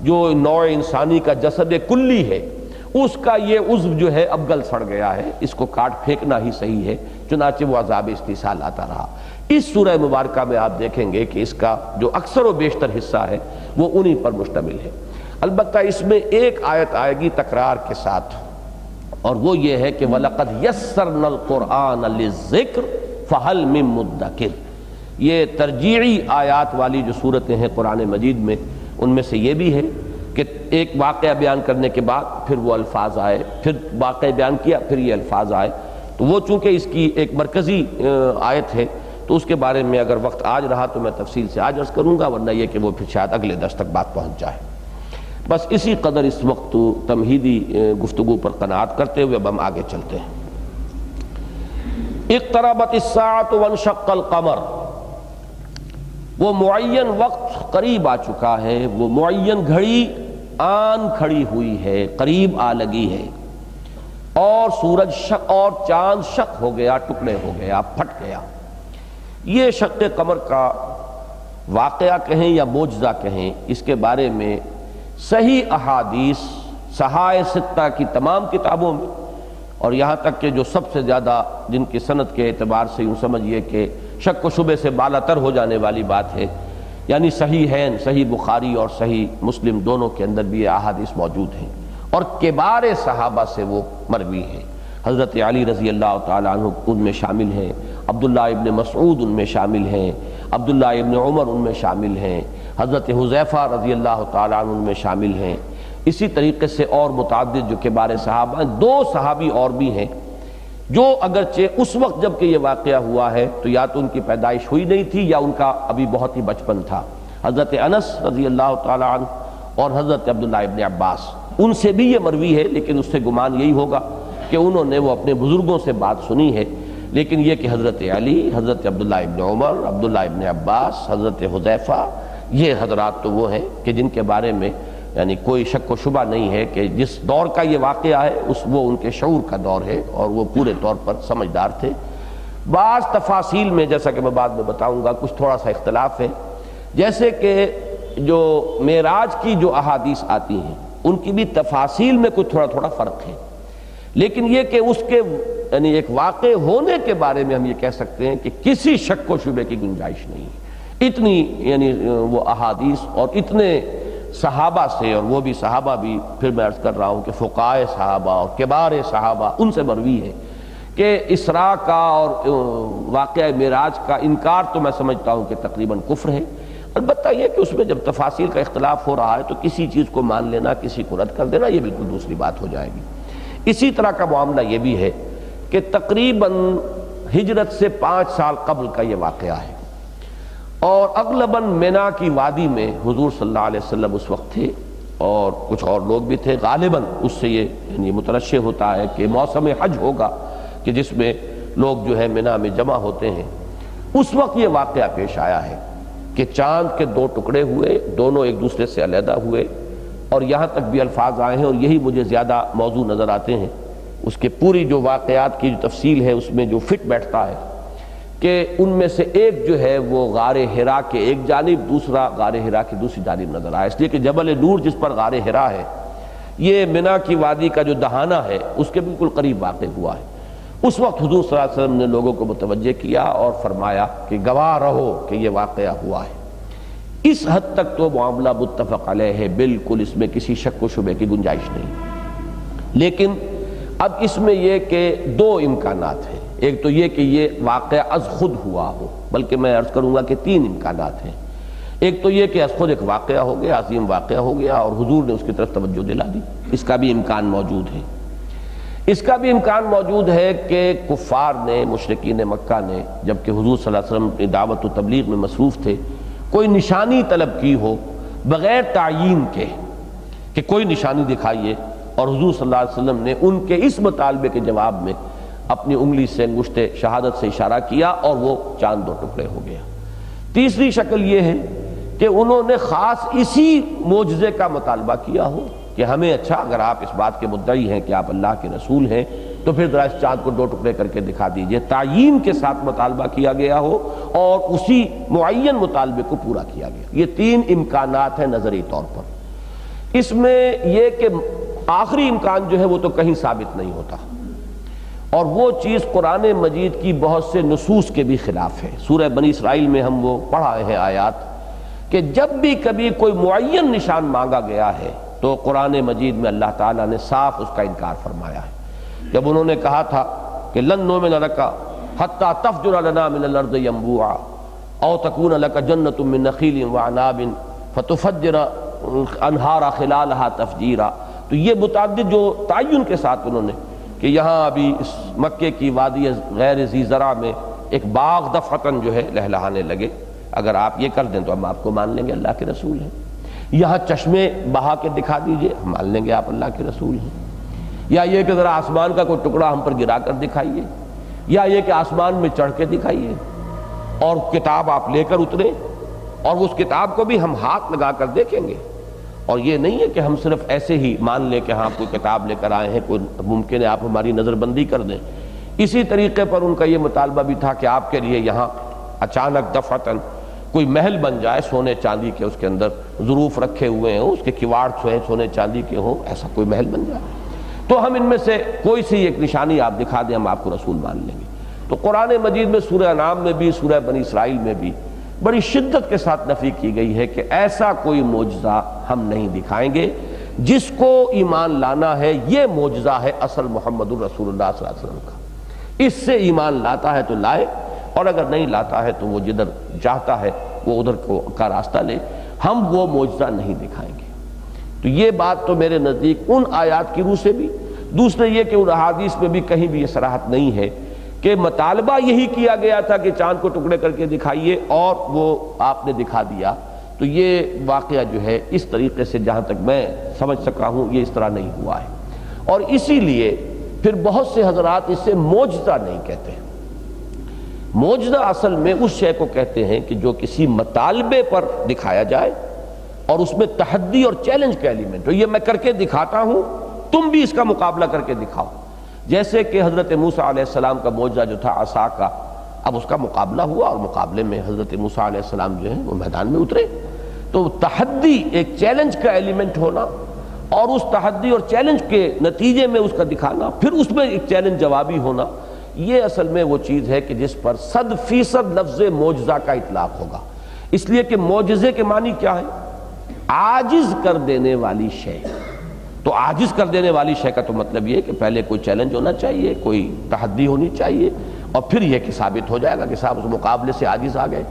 جو نوع انسانی کا جسد کلی ہے اس کا یہ عضو جو ہے اب گل سڑ گیا ہے، اس کو کاٹ پھینکنا ہی صحیح ہے، چنانچہ وہ عذاب استیصال آتا رہا۔ اس سورہ مبارکہ میں آپ دیکھیں گے کہ اس کا جو اکثر و بیشتر حصہ ہے وہ انہی پر مشتمل ہے، البتہ اس میں ایک آیت آئے گی تکرار کے ساتھ، اور وہ یہ ہے کہ وَلَقَدْ يَسَّرْنَا الْقُرْآنَ لِلذِّكْرِ فَهَلْ مِن مُدَّكِرٍ، یہ ترجیعی آیات والی جو صورتیں ہیں قرآن مجید میں ان میں سے یہ بھی ہے کہ ایک واقعہ بیان کرنے کے بعد پھر وہ الفاظ آئے، پھر واقعہ بیان کیا پھر یہ الفاظ آئے، تو وہ چونکہ اس کی ایک مرکزی آیت ہے تو اس کے بارے میں اگر وقت آج رہا تو میں تفصیل سے آج عرض کروں گا، ورنہ یہ کہ وہ پھر شاید اگلے درس تک بات پہنچ جائے۔ بس اسی قدر اس وقت تمہیدی گفتگو پر قناعت کرتے ہوئے اب ہم آگے چلتے ہیں۔ اقتربت الساعۃ وانشق القمر، وہ معین وقت قریب آ چکا ہے، وہ معین گھڑی آن کھڑی ہوئی ہے، قریب آ لگی ہے، اور سورج شق اور چاند شق ہو گیا، ٹکڑے ہو گیا، پھٹ گیا۔ یہ شق قمر کا واقعہ کہیں یا معجزہ کہیں، اس کے بارے میں صحیح احادیث صحائح ستہ کی تمام کتابوں میں، اور یہاں تک کہ جو سب سے زیادہ جن کی سند کے اعتبار سے یوں سمجھیے کہ شک و شبے سے بالا تر ہو جانے والی بات ہے، یعنی صحیحین، صحیح بخاری اور صحیح مسلم دونوں کے اندر بھی یہ احادیث موجود ہیں، اور کبار صحابہ سے وہ مروی ہے۔ حضرت علی رضی اللہ تعالیٰ عنہ ان میں شامل ہیں، عبداللہ ابن مسعود ان میں شامل ہیں، عبداللہ ابن عمر ان میں شامل ہیں، حضرت حذیفہ رضی اللہ تعالیٰ عنہ ان میں شامل ہیں، اسی طریقے سے اور متعدد جو کبار صحابہ ہیں۔ دو صحابی اور بھی ہیں جو اگرچہ اس وقت جب کہ یہ واقعہ ہوا ہے تو یا تو ان کی پیدائش ہوئی نہیں تھی یا ان کا ابھی بہت ہی بچپن تھا، حضرت انس رضی اللہ تعالیٰ عنہ اور حضرت عبداللہ ابن عباس۔ ان سے بھی یہ مروی ہے، لیکن اس سے گمان یہی ہوگا کہ انہوں نے وہ اپنے بزرگوں سے بات سنی ہے، لیکن یہ کہ حضرت علی، حضرت عبداللہ ابن عمر، عبداللہ ابن عباس، حضرت حذیفہ، یہ حضرات تو وہ ہیں کہ جن کے بارے میں یعنی کوئی شک و شبہ نہیں ہے کہ جس دور کا یہ واقعہ ہے وہ ان کے شعور کا دور ہے، اور وہ پورے طور پر سمجھدار تھے۔ بعض تفاصیل میں جیسا کہ میں بعد میں بتاؤں گا کچھ تھوڑا سا اختلاف ہے، جیسے کہ جو معراج کی جو احادیث آتی ہیں ان کی بھی تفاصیل میں کچھ تھوڑا تھوڑا فرق ہے، لیکن یہ کہ اس کے یعنی ایک واقع ہونے کے بارے میں ہم یہ کہہ سکتے ہیں کہ کسی شک و شبے کی گنجائش نہیں ہے۔ اتنی یعنی وہ احادیث اور اتنے صحابہ سے، اور وہ بھی صحابہ بھی پھر میں عرض کر رہا ہوں کہ فقہائے صحابہ اور کبار صحابہ ان سے مروی ہے کہ اسراء کا اور واقعہ معراج کا انکار تو میں سمجھتا ہوں کہ تقریباً کفر ہے۔ البتہ یہ کہ اس میں جب تفاصیل کا اختلاف ہو رہا ہے تو کسی چیز کو مان لینا، کسی کو رد کر دینا، یہ بالکل دوسری بات ہو جائے گی۔ اسی طرح کا معاملہ یہ بھی ہے کہ تقریباً ہجرت سے 5 سال قبل کا یہ واقعہ ہے، اور اغلباً مینا کی وادی میں حضور صلی اللہ علیہ وسلم اس وقت تھے، اور کچھ اور لوگ بھی تھے۔ غالباً اس سے یہ یعنی مترشح ہوتا ہے کہ موسم حج ہوگا کہ جس میں لوگ جو ہے مینا میں جمع ہوتے ہیں۔ اس وقت یہ واقعہ پیش آیا ہے کہ چاند کے 2 ٹکڑے ہوئے، دونوں ایک دوسرے سے علیحدہ ہوئے، اور یہاں تک بھی الفاظ آئے ہیں، اور یہی مجھے زیادہ موضوع نظر آتے ہیں۔ اس کے پوری جو واقعات کی جو تفصیل ہے اس میں جو فٹ بیٹھتا ہے کہ ان میں سے ایک جو ہے وہ غار حرا کے ایک جانب، دوسرا غار حرا کی دوسری جانب نظر آیا، اس لیے کہ جبل نور جس پر غار حرا ہے یہ مینا کی وادی کا جو دہانہ ہے اس کے بالکل قریب واقع ہوا ہے۔ اس وقت حضور صلی اللہ علیہ وسلم نے لوگوں کو متوجہ کیا اور فرمایا کہ گواہ رہو کہ یہ واقعہ ہوا ہے۔ اس حد تک تو معاملہ متفق علیہ ہے، بالکل اس میں کسی شک و شبے کی گنجائش نہیں۔ لیکن اب اس میں یہ کہ 2 امکانات ہیں، ایک تو یہ کہ یہ واقعہ از خود ہوا ہو، بلکہ میں عرض کروں گا کہ 3 امکانات ہیں۔ ایک تو یہ کہ از خود ایک واقعہ ہو گیا، عظیم واقعہ ہو گیا، اور حضور نے اس کی طرف توجہ دلا دی، اس کا بھی امکان موجود ہے۔ اس کا بھی امکان موجود ہے کہ کفار نے، مشرکین مکہ نے، جبکہ حضور صلی اللہ علیہ وسلم اپنی دعوت و تبلیغ میں مصروف تھے، کوئی نشانی طلب کی ہو بغیر تعیین کے کہ کوئی نشانی دکھائیے، اور حضور صلی اللہ علیہ وسلم نے ان کے اس مطالبے کے جواب میں اپنی انگلی سے انگشت شہادت سے اشارہ کیا اور وہ چاند 2 ٹکڑے ہو گیا۔ تیسری شکل یہ ہے کہ انہوں نے خاص اسی معجزے کا مطالبہ کیا ہو کہ ہمیں اچھا اگر آپ اس بات کے مدعی ہیں کہ آپ اللہ کے رسول ہیں تو پھر ذرا اس چاند کو 2 ٹکڑے کر کے دکھا دیجئے، تعیین کے ساتھ مطالبہ کیا گیا ہو اور اسی معین مطالبے کو پورا کیا گیا۔ یہ 3 امکانات ہیں نظری طور پر۔ اس میں یہ کہ آخری امکان جو ہے وہ تو کہیں ثابت نہیں ہوتا، اور وہ چیز قرآن مجید کی بہت سے نصوص کے بھی خلاف ہے۔ سورہ بنی اسرائیل میں ہم وہ پڑھا ہے آیات کہ جب بھی کبھی کوئی معین نشان مانگا گیا ہے تو قرآن مجید میں اللہ تعالیٰ نے صاف اس کا انکار فرمایا ہے۔ جب انہوں نے کہا تھا کہ لن نؤمن لک حتی تفجر لنا من الارض ينبوعا او تکون لک جنۃ من نخیل وعناب فتفجر انہارا خلالها تفجیرا۔ تو یہ متعدد جو تعین کے ساتھ انہوں نے کہ یہاں ابھی اس مکے کی وادی غیر ذی زرع میں ایک باغ دفعتاً جو ہے لہلہانے لگے، اگر آپ یہ کر دیں تو ہم آپ کو مان لیں گے اللہ کے رسول ہیں۔ یہاں چشمے بہا کے دکھا دیجئے، ہم مان لیں گے آپ اللہ کے رسول ہیں۔ یا یہ کہ ذرا آسمان کا کوئی ٹکڑا ہم پر گرا کر دکھائیے، یا یہ کہ آسمان میں چڑھ کے دکھائیے اور کتاب آپ لے کر اترے، اور اس کتاب کو بھی ہم ہاتھ لگا کر دیکھیں گے، اور یہ نہیں ہے کہ ہم صرف ایسے ہی مان لیں کہ ہاں کوئی کتاب لے کر آئے ہیں، کوئی ممکن ہے آپ ہماری نظر بندی کر دیں۔ اسی طریقے پر ان کا یہ مطالبہ بھی تھا کہ آپ کے لیے یہاں اچانک دفعتاً کوئی محل بن جائے سونے چاندی کے، اس کے اندر ظروف رکھے ہوئے ہوں، اس کے کواڑ سونے چاندی کے ہوں، ایسا کوئی محل بن جائے تو ہم ان میں سے کوئی سی ایک نشانی آپ دکھا دیں، ہم آپ کو رسول مان لیں گے۔ تو قرآن مجید میں سورہ انعام میں بھی، سورہ بنی اسرائیل میں بھی بڑی شدت کے ساتھ نفی کی گئی ہے کہ ایسا کوئی معجزہ ہم نہیں دکھائیں گے۔ جس کو ایمان لانا ہے یہ معجزہ ہے اصل محمد الرسول اللہ صلی اللہ علیہ وسلم کا، اس سے ایمان لاتا ہے تو لائے، اور اگر نہیں لاتا ہے تو وہ جدھر چاہتا ہے وہ ادھر کا راستہ لے، ہم وہ معجزہ نہیں دکھائیں گے۔ تو یہ بات تو میرے نزدیک ان آیات کی روح سے بھی، دوسرے یہ کہ ان احادیث میں بھی کہیں بھی یہ صراحت نہیں ہے کہ مطالبہ یہی کیا گیا تھا کہ چاند کو ٹکڑے کر کے دکھائیے اور وہ آپ نے دکھا دیا۔ تو یہ واقعہ جو ہے اس طریقے سے جہاں تک میں سمجھ سکا ہوں یہ اس طرح نہیں ہوا ہے، اور اسی لیے پھر بہت سے حضرات اس سے معجزہ نہیں کہتے ہیں۔ معجزہ اصل میں اس شے کو کہتے ہیں کہ جو کسی مطالبے پر دکھایا جائے اور اس میں تحدی اور چیلنج کا ایلیمنٹ ہو، یہ میں کر کے دکھاتا ہوں، تم بھی اس کا مقابلہ کر کے دکھاؤ۔ جیسے کہ حضرت موسیٰ علیہ السلام کا معجزہ جو تھا عصا کا، اب اس کا مقابلہ ہوا اور مقابلے میں حضرت موسیٰ علیہ السلام جو ہیں وہ میدان میں اترے۔ تو تحدی، ایک چیلنج کا ایلیمنٹ ہونا اور اس تحدی اور چیلنج کے نتیجے میں اس کا دکھانا، پھر اس میں ایک چیلنج جوابی ہونا، یہ اصل میں وہ چیز ہے کہ جس پر 100% لفظ معجزہ کا اطلاق ہوگا۔ اس لیے کہ معجزے کے معنی کیا ہے؟ عاجز کر دینے والی شے۔ تو عاجز کر دینے والی شے کا تو مطلب یہ ہے کہ پہلے کوئی چیلنج ہونا چاہیے، کوئی تحدی ہونی چاہیے، اور پھر یہ کہ ثابت ہو جائے گا کہ صاحب اس مقابلے سے عاجز آ گئے۔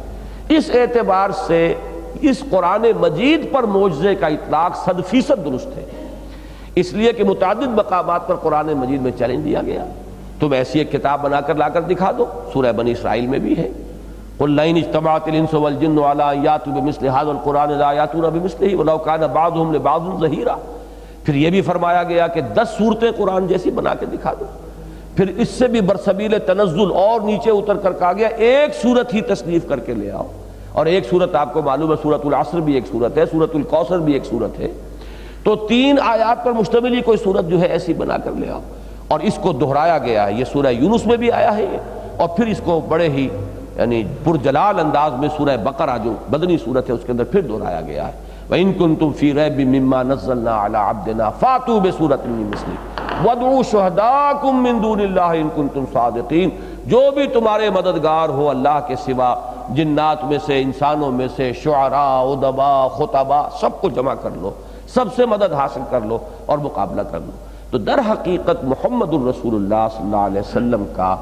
اس اعتبار سے اس قرآن مجید پر معجزے کا اطلاق 100% درست ہے، اس لیے کہ متعدد مقامات پر قرآن مجید میں چیلنج دیا گیا۔ تم ایسی ایک کتاب بنا کر لا کر دکھا دو، سورہ بنی اسرائیل میں بھی ہے، قُلْ لَئِنِ اجْتَمَعَتِ الْإِنسُ وَالْجِنُّ عَلَىٰ أَن يَأْتُوا بِمِثْلِ هَٰذَا الْقُرْآنِ لَا يَأْتُونَ بِمِثْلِهِ وَلَوْ كَانَ بَعْضُهُمْ لِبَعْضٍ ظَهِيرًا۔ پھر یہ بھی فرمایا گیا کہ 10 صورتیں قرآن جیسی بنا کے دکھا دو۔ پھر اس سے بھی برسبیل تنزل اور نیچے اتر کر کہا گیا ایک صورت ہی تصنیف کر کے لے آؤ، اور ایک صورت آپ کو معلوم ہے سورۃ العصر بھی ایک صورت ہے، سورۃ الکوثر بھی ایک صورت ہے، تو 3 آیات پر مشتمل ہی کوئی صورت جو ہے ایسی بنا کر لے آؤ۔ اور اس کو دہرایا گیا ہے، یہ سورہ یونس میں بھی آیا ہے، اور پھر اس کو بڑے ہی یعنی پرجلال انداز میں سورہ بقرہ جو مدنی صورت ہے اس کے اندر پھر دہرایا گیا ہے، وَإِن كُنتُمْ فِي رَيْبٍ مِّمَّا نَزَّلْنَا عَلَىٰ عَبْدِنَا فَأْتُوا بِسُورَةٍ مِّن مِّثْلِهِ وَادْعُوا شُهَدَاءَكُم مِّن دُونِ اللَّهِ إِن كُنتُمْ صَادِقِينَ۔ جو بھی تمہارے مددگار ہو اللہ کے سوا، جنات میں سے، انسانوں میں سے، شعراء، ادباء، خطباء، سب کو جمع کر لو، سب سے مدد حاصل کر لو اور مقابلہ کر لو۔ تو در حقیقت محمد الرسول اللہ صلی اللہ علیہ وسلم کا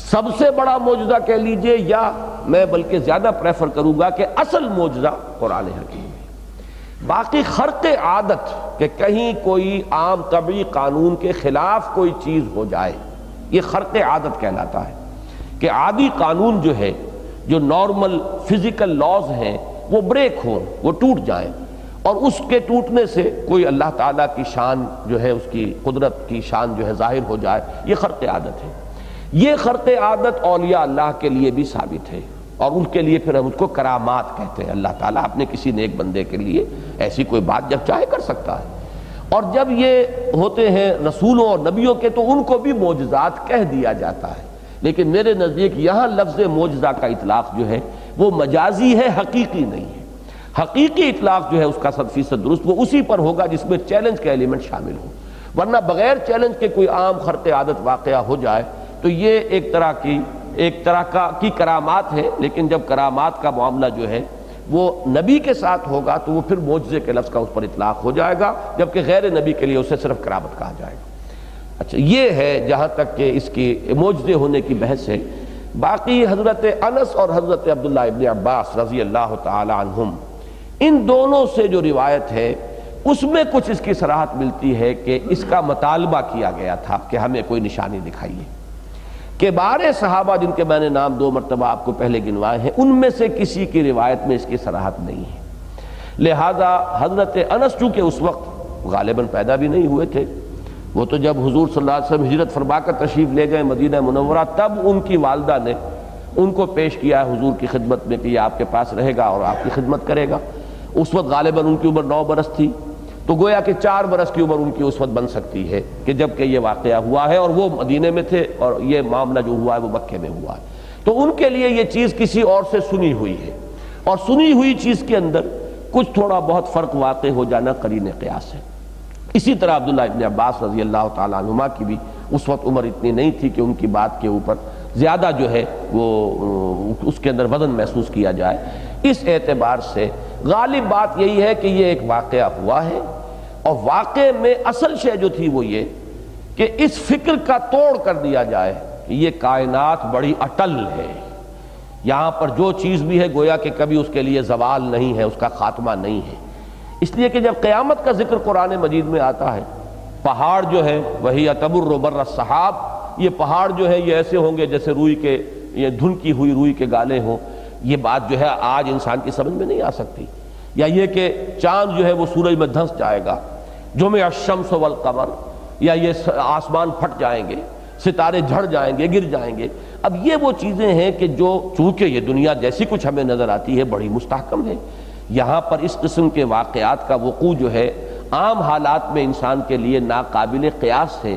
سب سے بڑا معجزہ کہہ لیجئے، یا میں بلکہ زیادہ پریفر کروں گا کہ اصل معجزہ قرآن حکیم ہے۔ باقی خرق عادت کہ کہیں کوئی عام طبعی قانون کے خلاف کوئی چیز ہو جائے، یہ خرق عادت کہلاتا ہے، کہ عادی قانون جو ہے، جو نارمل فزیکل لاز ہیں، وہ بریک ہوں، وہ ٹوٹ جائیں، اور اس کے ٹوٹنے سے کوئی اللہ تعالیٰ کی شان جو ہے، اس کی قدرت کی شان جو ہے ظاہر ہو جائے، یہ خرق عادت ہے۔ یہ خرق عادت اولیاء اللہ کے لیے بھی ثابت ہے، اور ان کے لیے پھر ہم اس کو کرامات کہتے ہیں۔ اللہ تعالیٰ اپنے کسی نیک بندے کے لیے ایسی کوئی بات جب چاہے کر سکتا ہے، اور جب یہ ہوتے ہیں رسولوں اور نبیوں کے تو ان کو بھی معجزات کہہ دیا جاتا ہے۔ لیکن میرے نزدیک یہاں لفظ معجزہ کا اطلاق جو ہے وہ مجازی ہے، حقیقی نہیں ہے۔ حقیقی اطلاق جو ہے اس کا 100% درست وہ اسی پر ہوگا جس میں چیلنج کا ایلیمنٹ شامل ہو، ورنہ بغیر چیلنج کے کوئی عام خرق عادت واقعہ ہو جائے تو یہ ایک طرح کی کرامات ہے، لیکن جب کرامات کا معاملہ جو ہے وہ نبی کے ساتھ ہوگا تو وہ پھر معجزے کے لفظ کا اس پر اطلاق ہو جائے گا، جبکہ غیر نبی کے لیے اسے صرف کرامت کہا جائے گا۔ اچھا، یہ ہے جہاں تک کہ اس کی معجزے ہونے کی بحث ہے۔ باقی حضرت انس اور حضرت عبداللہ ابن عباس رضی اللہ تعالی عنہم، ان دونوں سے جو روایت ہے اس میں کچھ اس کی صراحت ملتی ہے کہ اس کا مطالبہ کیا گیا تھا کہ ہمیں کوئی نشانی دکھائیے۔ کہ بارے صحابہ جن کے میں نے نام 2 مرتبہ آپ کو پہلے گنوائے ہیں، ان میں سے کسی کی روایت میں اس کی صراحت نہیں ہے۔ لہذا حضرت انس چونکہ اس وقت غالباً پیدا بھی نہیں ہوئے تھے، وہ تو جب حضور صلی اللہ علیہ وسلم ہجرت فرما کر تشریف لے گئے مدینہ منورہ، تب ان کی والدہ نے ان کو پیش کیا ہے حضور کی خدمت میں کہ یہ آپ کے پاس رہے گا اور آپ کی خدمت کرے گا۔ اس وقت غالباً ان کی عمر 9 برس تھی، تو گویا کہ 4 برس کی عمر ان کی اس وقت بن سکتی ہے کہ جب کہ یہ واقعہ ہوا ہے، اور وہ مدینے میں تھے اور یہ معاملہ جو ہوا ہے وہ مکے میں ہوا ہے۔ تو ان کے لیے یہ چیز کسی اور سے سنی ہوئی ہے، اور سنی ہوئی چیز کے اندر کچھ تھوڑا بہت فرق واقع ہو جانا قرین قیاس ہے۔ اسی طرح عبداللہ ابن عباس رضی اللہ تعالیٰ عنہما کی بھی اس وقت عمر اتنی نہیں تھی کہ ان کی بات کے اوپر زیادہ جو ہے وہ اس کے اندر وزن محسوس کیا جائے۔ اس اعتبار سے غالب بات یہی ہے کہ یہ ایک واقعہ ہوا ہے، اور واقعے میں اصل شے جو تھی وہ یہ کہ اس فکر کا توڑ کر دیا جائے کہ یہ کائنات بڑی اٹل ہے، یہاں پر جو چیز بھی ہے گویا کہ کبھی اس کے لیے زوال نہیں ہے، اس کا خاتمہ نہیں ہے۔ اس لیے کہ جب قیامت کا ذکر قرآن مجید میں آتا ہے، پہاڑ جو ہے وہی تمر بر السحاب، یہ پہاڑ جو ہے یہ ایسے ہوں گے جیسے روئی کے، یہ دھنکی ہوئی روئی کے گالے ہوں۔ یہ بات جو ہے آج انسان کی سمجھ میں نہیں آ سکتی۔ یا یہ کہ چاند جو ہے وہ سورج میں دھنس جائے گا، جمع الشمس والقمر، یا یہ آسمان پھٹ جائیں گے، ستارے جھڑ جائیں گے، گر جائیں گے۔ اب یہ وہ چیزیں ہیں کہ جو چونکہ یہ دنیا جیسی کچھ ہمیں نظر آتی ہے بڑی مستحکم ہے، یہاں پر اس قسم کے واقعات کا وقوع جو ہے عام حالات میں انسان کے لیے ناقابل قیاس ہے۔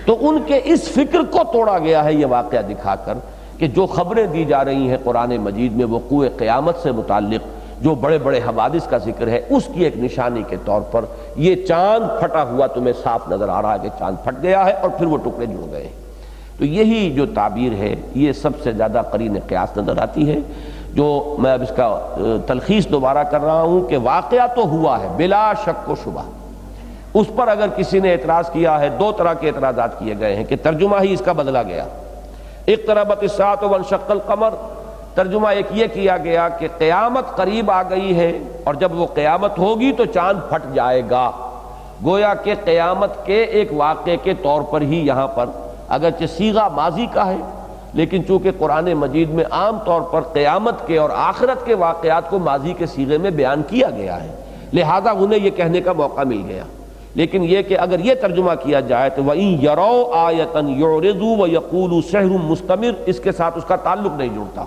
تو ان کے اس فکر کو توڑا گیا ہے یہ واقعہ دکھا کر کہ جو خبریں دی جا رہی ہیں قرآن مجید میں وقوع قیامت سے متعلق، جو بڑے بڑے حوادث کا ذکر ہے، اس کی ایک نشانی کے طور پر یہ چاند پھٹا ہوا تمہیں صاف نظر آ رہا ہے کہ چاند پھٹ گیا ہے اور پھر وہ ٹکڑے جڑ گئے۔ تو یہی جو تعبیر ہے یہ سب سے زیادہ قرین قیاس نظر آتی ہے۔ جو میں اب اس کا تلخیص دوبارہ کر رہا ہوں کہ واقعہ تو ہوا ہے بلا شک و شبہ۔ اس پر اگر کسی نے اعتراض کیا ہے، 2 طرح کے اعتراضات کیے گئے ہیں کہ ترجمہ ہی اس کا بدلا گیا۔ اقتربت الساعۃ وانشق القمر، ترجمہ ایک یہ کیا گیا کہ قیامت قریب آ گئی ہے، اور جب وہ قیامت ہوگی تو چاند پھٹ جائے گا۔ گویا کہ قیامت کے ایک واقعے کے طور پر ہی یہاں پر اگرچہ صیغہ ماضی کا ہے، لیکن چونکہ قرآن مجید میں عام طور پر قیامت کے اور آخرت کے واقعات کو ماضی کے صیغے میں بیان کیا گیا ہے، لہذا انہیں یہ کہنے کا موقع مل گیا۔ لیکن یہ کہ اگر یہ ترجمہ کیا جائے تو وَإِن يَرَوْا آیَةً يُعْرِضُوا وَيَقُولُوا سِحْرٌ مُسْتَمِرٌ، اس کے ساتھ اس کا تعلق نہیں جڑتا،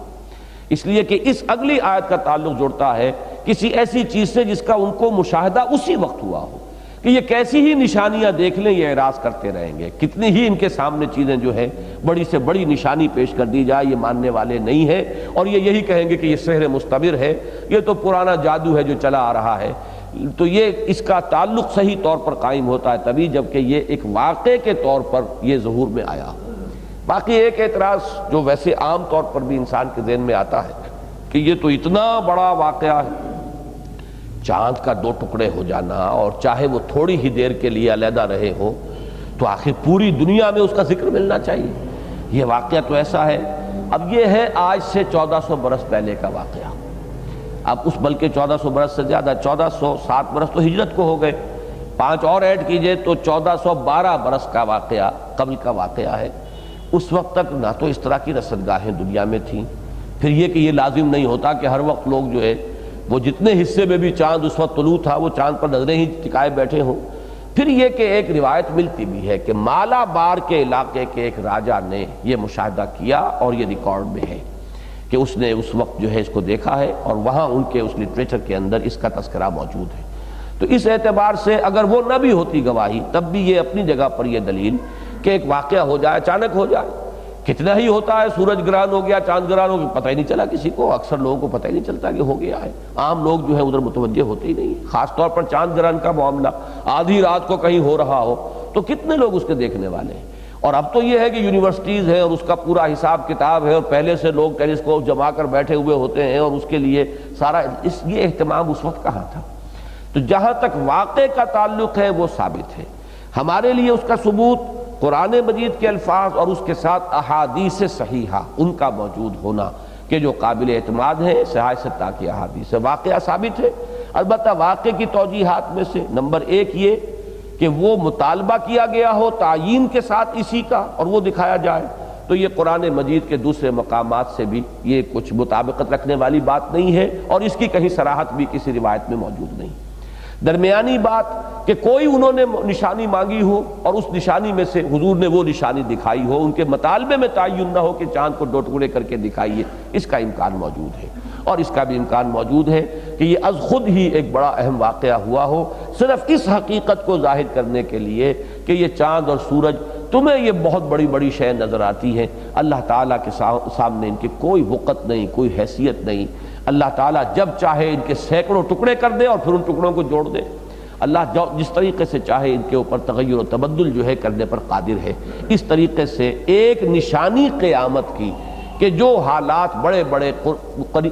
اس لیے کہ اس اگلی آیت کا تعلق جڑتا ہے کسی ایسی چیز سے جس کا ان کو مشاہدہ اسی وقت ہوا ہو، کہ یہ کیسی ہی نشانیاں دیکھ لیں یہ اعراض کرتے رہیں گے، کتنی ہی ان کے سامنے چیزیں جو ہے بڑی سے بڑی نشانی پیش کر دی جائے یہ ماننے والے نہیں ہیں، اور یہ یہی کہیں گے کہ یہ سحر مستمر ہے، یہ تو پرانا جادو ہے جو چلا آ رہا ہے۔ تو یہ اس کا تعلق صحیح طور پر قائم ہوتا ہے تبھی جب کہ یہ ایک واقعے کے طور پر یہ ظہور میں آیا۔ باقی ایک اعتراض جو ویسے عام طور پر بھی انسان کے ذہن میں آتا ہے کہ یہ تو اتنا بڑا واقعہ ہے، چاند کا 2 ٹکڑے ہو جانا، اور چاہے وہ تھوڑی ہی دیر کے لیے علیحدہ رہے ہو تو آخر پوری دنیا میں اس کا ذکر ملنا چاہیے۔ یہ واقعہ تو ایسا ہے۔ اب یہ ہے آج سے 1400 برس پہلے کا واقعہ، اب اس بلکہ 1400 برس سے زیادہ، 1407 برس تو ہجرت کو ہو گئے، 5 اور ایڈ کیجئے تو 1412 برس کا واقعہ قبل کا واقعہ ہے۔ اس وقت تک نہ تو اس طرح کی رصدگاہیں دنیا میں تھیں، پھر یہ کہ یہ لازم نہیں ہوتا کہ ہر وقت لوگ جو ہے وہ جتنے حصے میں بھی چاند اس وقت طلوع تھا وہ چاند پر نظریں ہی ٹکائے بیٹھے ہوں۔ پھر یہ کہ ایک روایت ملتی بھی ہے کہ مالا بار کے علاقے کے ایک راجہ نے یہ مشاہدہ کیا، اور یہ ریکارڈ میں ہے کہ اس نے اس وقت جو ہے اس کو دیکھا ہے، اور وہاں ان کے اس لٹریچر کے اندر اس کا تذکرہ موجود ہے۔ تو اس اعتبار سے اگر وہ نہ بھی ہوتی گواہی تب بھی یہ اپنی جگہ پر یہ دلیل کہ ایک واقعہ ہو جائے، اچانک ہو جائے، کتنا ہی ہوتا ہے، سورج گرہن ہو گیا، چاند گرہن ہو گیا، پتہ ہی نہیں چلا کسی کو، اکثر لوگوں کو پتہ ہی نہیں چلتا کہ ہو گیا ہے، عام لوگ جو ہے ادھر متوجہ ہوتے ہی نہیں، خاص طور پر چاند گرہن کا معاملہ آدھی رات کو کہیں ہو رہا ہو تو کتنے لوگ اس کے دیکھنے والے ہیں۔ اور اب تو یہ ہے کہ یونیورسٹیز ہیں اور اس کا پورا حساب کتاب ہے، اور پہلے سے لوگ ٹیلیسکوپ جما کر بیٹھے ہوئے ہوتے ہیں، اور اس کے لیے سارا یہ اہتمام اس وقت کہاں تھا۔ تو جہاں تک واقعے کا تعلق ہے وہ ثابت ہے، ہمارے لیے اس کا ثبوت قرآن مجید کے الفاظ اور اس کے ساتھ احادیث صحیحہ ان کا موجود ہونا کہ جو قابل اعتماد ہیں، صحیح ستہ کی احادیث واقعہ ثابت ہے۔ البتہ واقعے کی توجیحات میں سے نمبر 1 یہ کہ وہ مطالبہ کیا گیا ہو تعیین کے ساتھ اسی کا اور وہ دکھایا جائے، تو یہ قرآن مجید کے دوسرے مقامات سے بھی یہ کچھ مطابقت رکھنے والی بات نہیں ہے، اور اس کی کہیں صراحت بھی کسی روایت میں موجود نہیں۔ درمیانی بات کہ کوئی انہوں نے نشانی مانگی ہو اور اس نشانی میں سے حضور نے وہ نشانی دکھائی ہو، ان کے مطالبے میں تعین نہ ہو کہ چاند کو دو ٹکڑے کر کے دکھائیے، اس کا امکان موجود ہے۔ اور اس کا بھی امکان موجود ہے کہ یہ از خود ہی ایک بڑا اہم واقعہ ہوا ہو، صرف اس حقیقت کو ظاہر کرنے کے لیے کہ یہ چاند اور سورج تمہیں یہ بہت بڑی بڑی شے نظر آتی ہیں، اللہ تعالیٰ کے سامنے ان کی کوئی وقت نہیں، کوئی حیثیت نہیں۔ اللہ تعالیٰ جب چاہے ان کے سینکڑوں ٹکڑے کر دے اور پھر ان ٹکڑوں کو جوڑ دے، اللہ جس طریقے سے چاہے ان کے اوپر تغیر و تبدل جو ہے کرنے پر قادر ہے۔ اس طریقے سے ایک نشانی قیامت کی کہ جو حالات بڑے بڑے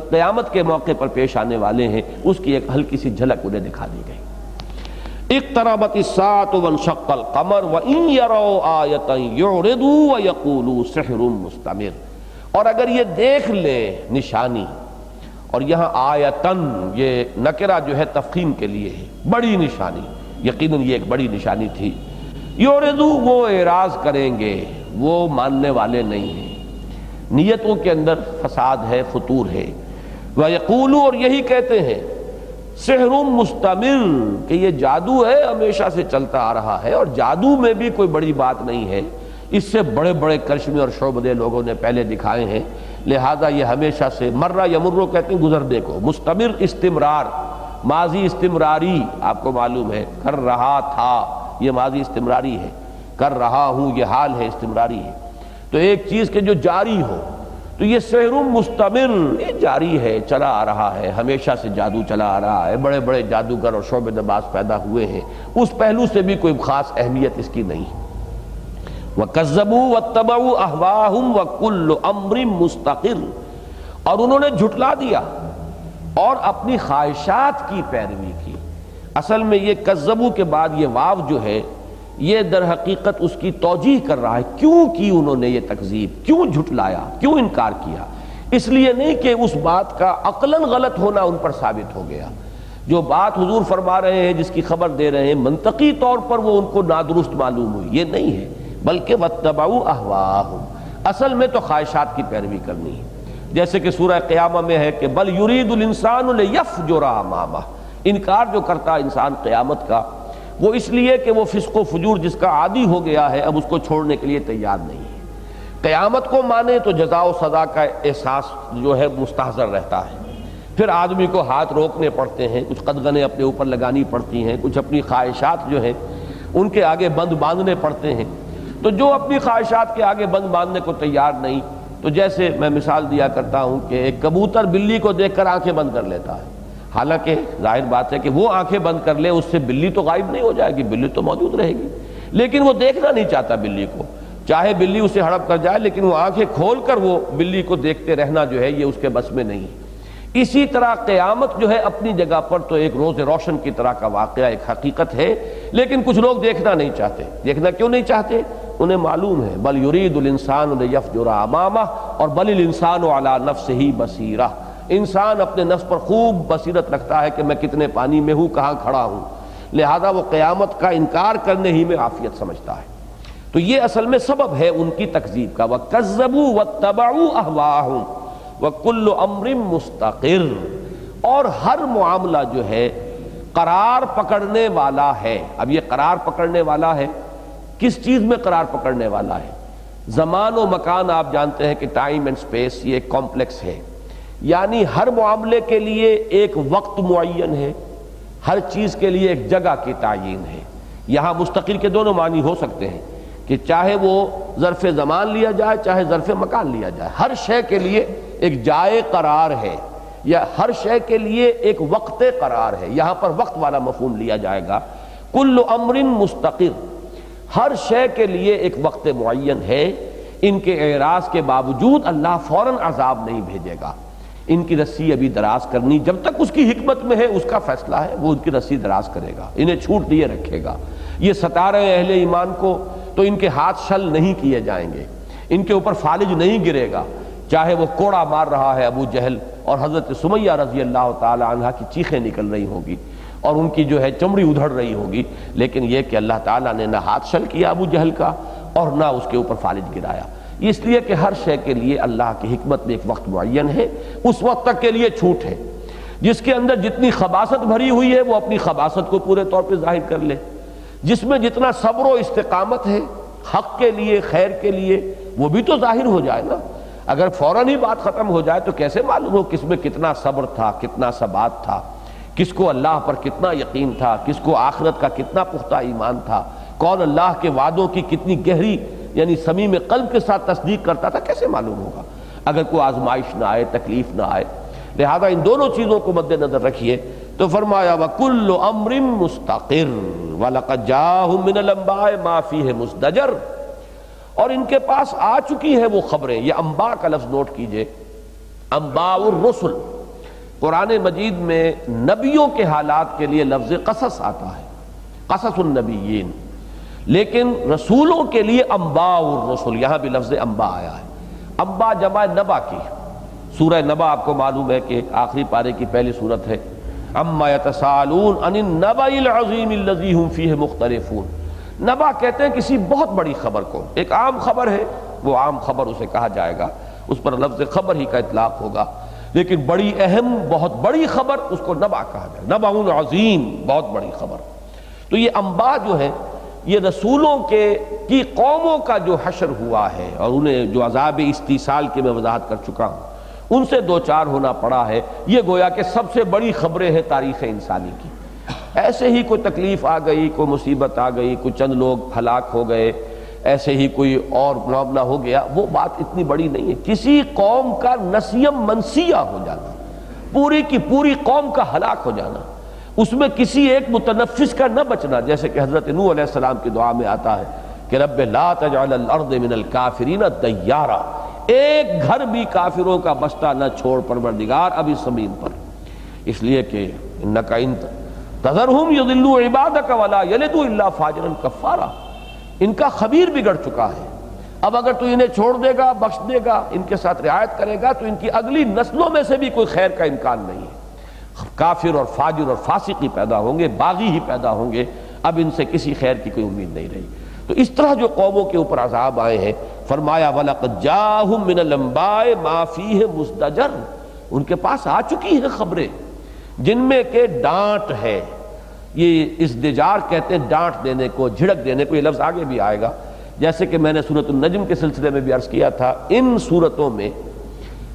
قیامت کے موقع پر پیش آنے والے ہیں، اس کی ایک ہلکی سی جھلک انہیں دکھا دی گئی۔ اقتربت الساعة وانشق القمر وإن يروا آية يعرضوا ويقولوا سحر مستمر، اور اگر یہ دیکھ لیں نشانی، اور یہاں آیتن یہ نکرہ جو ہے تفخیم کے لیے ہے، بڑی نشانی، یقیناً یہ ایک بڑی نشانی تھی۔ یعرضوا وہ اعراض کریں گے، وہ ماننے والے نہیں ہیں، نیتوں کے اندر فساد ہے، فتور ہے۔ وَيَقُولُوا اور یہی کہتے ہیں سحر مستمر کہ یہ جادو ہے، ہمیشہ سے چلتا آ رہا ہے، اور جادو میں بھی کوئی بڑی بات نہیں ہے، اس سے بڑے بڑے کرشمے اور شعبدے لوگوں نے پہلے دکھائے ہیں، لہذا یہ ہمیشہ سے مرہ یمرو کہتے ہیں گزرنے کو، مستمر استمرار، ماضی استمراری، آپ کو معلوم ہے کر رہا تھا، یہ ماضی استمراری ہے، کر رہا ہوں یہ حال ہے، استمراری ہے۔ تو ایک چیز کے جو جاری ہو، تو یہ سحر مستمر، یہ جاری ہے، چلا آ رہا ہے، ہمیشہ سے جادو چلا آ رہا ہے، بڑے بڑے جادوگر اور شعبہ باز پیدا ہوئے ہیں، اس پہلو سے بھی کوئی خاص اہمیت اس کی نہیں۔ وَكَذَّبُوا وَاتَّبَعُوا أَهْوَاءَهُمْ وَكُلُّ أَمْرٍ مُسْتَقِرٌ، اور انہوں نے جھٹلا دیا اور اپنی خواہشات کی پیروی کی۔ اصل میں یہ کذبوا کے بعد یہ واو جو ہے، یہ در حقیقت اس کی توجیح کر رہا ہے، کیوں کی انہوں نے یہ تکذیب، کیوں جھٹلایا، کیوں انکار کیا؟ اس لیے نہیں کہ اس بات کا عقلاً غلط ہونا ان پر ثابت ہو گیا، جو بات حضور فرما رہے ہیں، جس کی خبر دے رہے ہیں، منطقی طور پر وہ ان کو نادرست معلوم ہوئی، یہ نہیں ہے، بلکہ واتبعوا اہواءہم، اصل میں تو خواہشات کی پیروی کرنی ہے۔ جیسے کہ سورہ قیامہ میں ہے کہ بل یرید الانسان لیفجر امامہ، انکار جو کرتا انسان قیامت کا، وہ اس لیے کہ وہ فسق و فجور جس کا عادی ہو گیا ہے، اب اس کو چھوڑنے کے لیے تیار نہیں ہے۔ قیامت کو مانے تو جزا و سزا کا احساس جو ہے مستحضر رہتا ہے، پھر آدمی کو ہاتھ روکنے پڑتے ہیں، کچھ قدغنیں اپنے اوپر لگانی پڑتی ہیں، کچھ اپنی خواہشات جو ہیں ان کے آگے بند باندھنے پڑتے ہیں۔ تو جو اپنی خواہشات کے آگے بند باندھنے کو تیار نہیں، تو جیسے میں مثال دیا کرتا ہوں کہ ایک کبوتر بلی کو دیکھ کر آنکھیں بند کر لیتا ہے، حالانکہ ظاہر بات ہے کہ وہ آنکھیں بند کر لے، اس سے بلی تو غائب نہیں ہو جائے گی، بلی تو موجود رہے گی، لیکن وہ دیکھنا نہیں چاہتا بلی کو، چاہے بلی اسے ہڑپ کر جائے، لیکن وہ آنکھیں کھول کر وہ بلی کو دیکھتے رہنا جو ہے یہ اس کے بس میں نہیں۔ اسی طرح قیامت جو ہے اپنی جگہ پر تو ایک روز روشن کی طرح کا واقعہ، ایک حقیقت ہے، لیکن کچھ لوگ دیکھنا نہیں چاہتے۔ دیکھنا کیوں نہیں چاہتے؟ انہیں معلوم ہے بل یرید الانسان لیفجر امامہ، اور بل الانسان علی نفسہ بصیرہ، انسان اپنے نفس پر خوب بصیرت رکھتا ہے کہ میں کتنے پانی میں ہوں، کہاں کھڑا ہوں، لہذا وہ قیامت کا انکار کرنے ہی میں عافیت سمجھتا ہے۔ تو یہ اصل میں سبب ہے ان کی تکذیب کا، وَكَذَّبُوا وَاتَّبَعُوا أَهْوَاءَهُمْ وَكُلُّ أَمْرٍ مُسْتَقِرٌ، اور ہر معاملہ جو ہے قرار پکڑنے والا ہے۔ اب یہ قرار پکڑنے والا ہے، کس چیز میں قرار پکڑنے والا ہے؟ زمان و مکان، آپ جانتے ہیں کہ ٹائم اینڈ سپیس یہ ایک کمپلیکس ہے، یعنی ہر معاملے کے لیے ایک وقت معین ہے، ہر چیز کے لیے ایک جگہ کی تعین ہے۔ یہاں مستقر کے دونوں معنی ہو سکتے ہیں کہ چاہے وہ ظرف زمان لیا جائے، چاہے ظرف مکان لیا جائے، ہر شے کے لیے ایک جائے قرار ہے، یا ہر شے کے لیے ایک وقت قرار ہے، یہاں پر وقت والا مفہوم لیا جائے گا۔ کل امر مستقر، ہر شے کے لیے ایک وقت معین ہے۔ ان کے اعراض کے باوجود اللہ فوراً عذاب نہیں بھیجے گا، ان کی رسی ابھی دراز کرنی، جب تک اس کی حکمت میں ہے، اس کا فیصلہ ہے، وہ ان کی رسی دراز کرے گا، انہیں چھوٹ دیے رکھے گا۔ یہ ستا رہے اہل ایمان کو، تو ان کے ہاتھ شل نہیں کیے جائیں گے، ان کے اوپر فالج نہیں گرے گا، چاہے وہ کوڑا مار رہا ہے ابو جہل، اور حضرت سمیہ رضی اللہ تعالی عنہا کی چیخیں نکل رہی ہوں گی، اور ان کی جو ہے چمڑی ادھڑ رہی ہوگی، لیکن یہ کہ اللہ تعالیٰ نے نہ ہاتھ شل کیا ابو جہل کا، اور نہ اس کے اوپر فالج گرایا، اس لیے کہ ہر شے کے لیے اللہ کی حکمت میں ایک وقت معین ہے، اس وقت تک کے لیے چھوٹ ہے۔ جس کے اندر جتنی خباثت بھری ہوئی ہے وہ اپنی خباثت کو پورے طور پہ ظاہر کر لے، جس میں جتنا صبر و استقامت ہے حق کے لیے خیر کے لیے وہ بھی تو ظاہر ہو جائے نا۔ اگر فوراً ہی بات ختم ہو جائے تو کیسے معلوم ہو کس میں کتنا صبر تھا، کتنا ثبات تھا، کس کو اللہ پر کتنا یقین تھا، کس کو آخرت کا کتنا پختہ ایمان تھا، کون اللہ کے وعدوں کی کتنی گہری یعنی صمیم قلب کے ساتھ تصدیق کرتا تھا، کیسے معلوم ہوگا اگر کوئی آزمائش نہ آئے، تکلیف نہ آئے۔ لہذا ان دونوں چیزوں کو مد نظر رکھیے تو فرمایا وَكُلُّ أَمْرٍ مُسْتَقِرٌ وَلَقَدْ جَاءَهُم مِّنَ الْأَنبَاءِ مَا فِيهِ مُزْدَجَرٌ، اور ان کے پاس آ چکی ہیں وہ خبریں۔ یہ انباء کا لفظ نوٹ کیجئے، انباء الرسل، قرآن مجید میں نبیوں کے حالات کے لیے لفظ قصص آتا ہے، قصص النبیین، لیکن رسولوں کے لیے انباء الرسل، یہاں بھی لفظ انباء آیا ہے۔ انباء جمع نبا کی، سورہ نبا آپ کو معلوم ہے کہ آخری پارے کی پہلی سورت ہے، اما یتساءلون عن النبأ العظیم الذی هم فیہ مختلفون۔ نبا کہتے ہیں کسی بہت بڑی خبر کو، ایک عام خبر ہے وہ عام خبر اسے کہا جائے گا، اس پر لفظ خبر ہی کا اطلاق ہوگا، لیکن بڑی اہم بہت بڑی خبر اس کو نبا کہا جائے، نبأ عظیم، بہت بڑی خبر۔ تو یہ انباء جو ہے یہ رسولوں کی قوموں کا جو حشر ہوا ہے اور انہیں جو عذاب استیصال کی میں وضاحت کر چکا ہوں ان سے دو چار ہونا پڑا ہے، یہ گویا کہ سب سے بڑی خبریں ہیں تاریخ انسانی کی۔ ایسے ہی کوئی تکلیف آ گئی، کوئی مصیبت آ گئی، کوئی چند لوگ ہلاک ہو گئے، ایسے ہی کوئی اور معاملہ ہو گیا، وہ بات اتنی بڑی نہیں ہے۔ کسی قوم کا نسیم منسیہ ہو جانا، پوری کی پوری قوم کا ہلاک ہو جانا، اس میں کسی ایک متنفس کا نہ بچنا، جیسے کہ حضرت نوح علیہ السلام کی دعا میں آتا ہے کہ رب لا تجعل الارض من الکافرین دیارا، ایک گھر بھی کافروں کا بستا نہ چھوڑ پروردگار اب اس زمین پر، اس لیے کہ انک ان تذرہم یضلوا عبادک ولا یلدوا الا فاجرا کفارا، ان کا خبیر بگڑ چکا ہے، اب اگر تو انہیں چھوڑ دے گا، بخش دے گا، ان کے ساتھ رعایت کرے گا تو ان کی اگلی نسلوں میں سے بھی کوئی خیر کا امکان نہیں ہے، کافر اور فاجر اور فاسق ہی پیدا ہوں گے، باغی ہی پیدا ہوں گے، اب ان سے کسی خیر کی کوئی امید نہیں رہی۔ تو اس طرح جو قوموں کے اوپر عذاب آئے ہیں، فرمایا وَلَقَدْ جَاءَهُم مِّنَ الْأَنبَاءِ مَا فِيهِ مُزْدَجَرٌ، ان کے پاس آ چکی ہیں خبریں جن میں کہ ڈانٹ ہے، یہ ازدجار کہتے ہیں ڈانٹ دینے کو، جھڑک دینے کو، یہ لفظ آگے بھی آئے گا، جیسے کہ میں نے سورۃ النجم کے سلسلے میں بھی عرض کیا تھا، ان سورتوں میں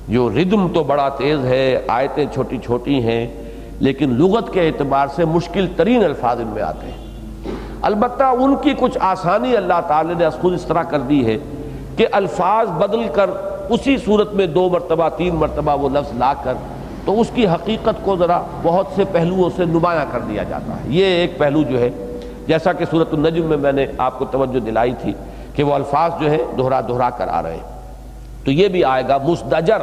جو ردم تو بڑا تیز ہے، آیتیں چھوٹی چھوٹی ہیں، لیکن لغت کے اعتبار سے مشکل ترین الفاظ ان میں آتے ہیں۔ البتہ ان کی کچھ آسانی اللہ تعالی نے خود اس طرح کر دی ہے کہ الفاظ بدل کر اسی صورت میں 2 مرتبہ 3 مرتبہ وہ لفظ لا کر تو اس کی حقیقت کو ذرا بہت سے پہلوؤں سے نمایاں کر دیا جاتا ہے۔ یہ ایک پہلو جو ہے، جیسا کہ سورۃ النجم میں نے آپ کو توجہ دلائی تھی کہ وہ الفاظ جو ہے دہرا کر آ رہے ہیں، تو یہ بھی آئے گا مزدجر۔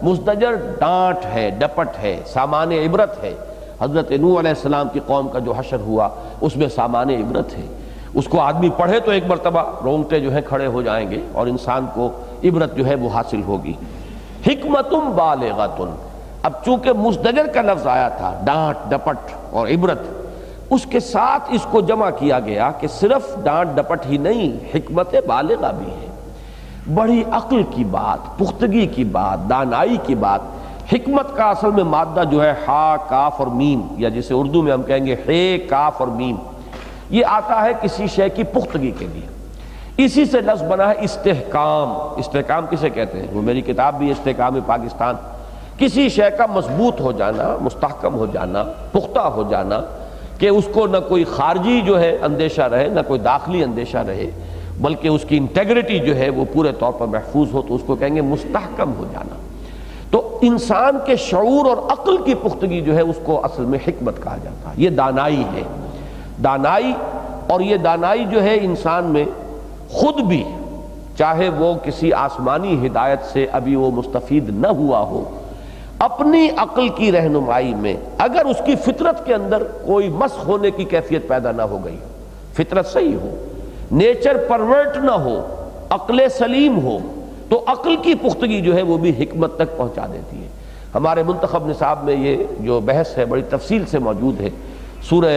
مزدجر ڈانٹ ہے، ڈپٹ ہے، سامان عبرت ہے۔ حضرت نوح علیہ السلام کی قوم کا جو حشر ہوا اس میں سامان عبرت ہے، اس کو آدمی پڑھے تو ایک مرتبہ رونگٹے جو ہیں کھڑے ہو جائیں گے اور انسان کو عبرت جو ہے وہ حاصل ہوگی۔ حکمت بالغۃ، اب چونکہ مزدجر کا لفظ آیا تھا، ڈانٹ ڈپٹ اور عبرت، اس کے ساتھ اس کو جمع کیا گیا کہ صرف ڈانٹ ڈپٹ ہی نہیں، حکمت بالغہ بھی ہے، بڑی عقل کی بات، پختگی کی بات، دانائی کی بات۔ حکمت کا اصل میں مادہ جو ہے ہا کاف اور میم، یا جسے اردو میں ہم کہیں گے ہے کاف اور میم، یہ آتا ہے کسی شے کی پختگی کے لیے، اسی سے لفظ بنا ہے استحکام۔ استحکام کسے کہتے ہیں؟ وہ میری کتاب بھی استحکام پاکستان، کسی شے کا مضبوط ہو جانا، مستحکم ہو جانا، پختہ ہو جانا، کہ اس کو نہ کوئی خارجی جو ہے اندیشہ رہے، نہ کوئی داخلی اندیشہ رہے، بلکہ اس کی انٹیگریٹی جو ہے وہ پورے طور پر محفوظ ہو، تو اس کو کہیں گے مستحکم ہو جانا۔ تو انسان کے شعور اور عقل کی پختگی جو ہے اس کو اصل میں حکمت کہا جاتا ہے، یہ دانائی ہے۔ دانائی، اور یہ دانائی جو ہے انسان میں خود بھی، چاہے وہ کسی آسمانی ہدایت سے ابھی وہ مستفید نہ ہوا ہو، اپنی عقل کی رہنمائی میں اگر اس کی فطرت کے اندر کوئی مسخ ہونے کی کیفیت پیدا نہ ہو گئی، فطرت صحیح ہو، نیچر پرورٹ نہ ہو، عقل سلیم ہو، تو عقل کی پختگی جو ہے وہ بھی حکمت تک پہنچا دیتی ہے۔ ہمارے منتخب نصاب میں یہ جو بحث ہے بڑی تفصیل سے موجود ہے، سورہ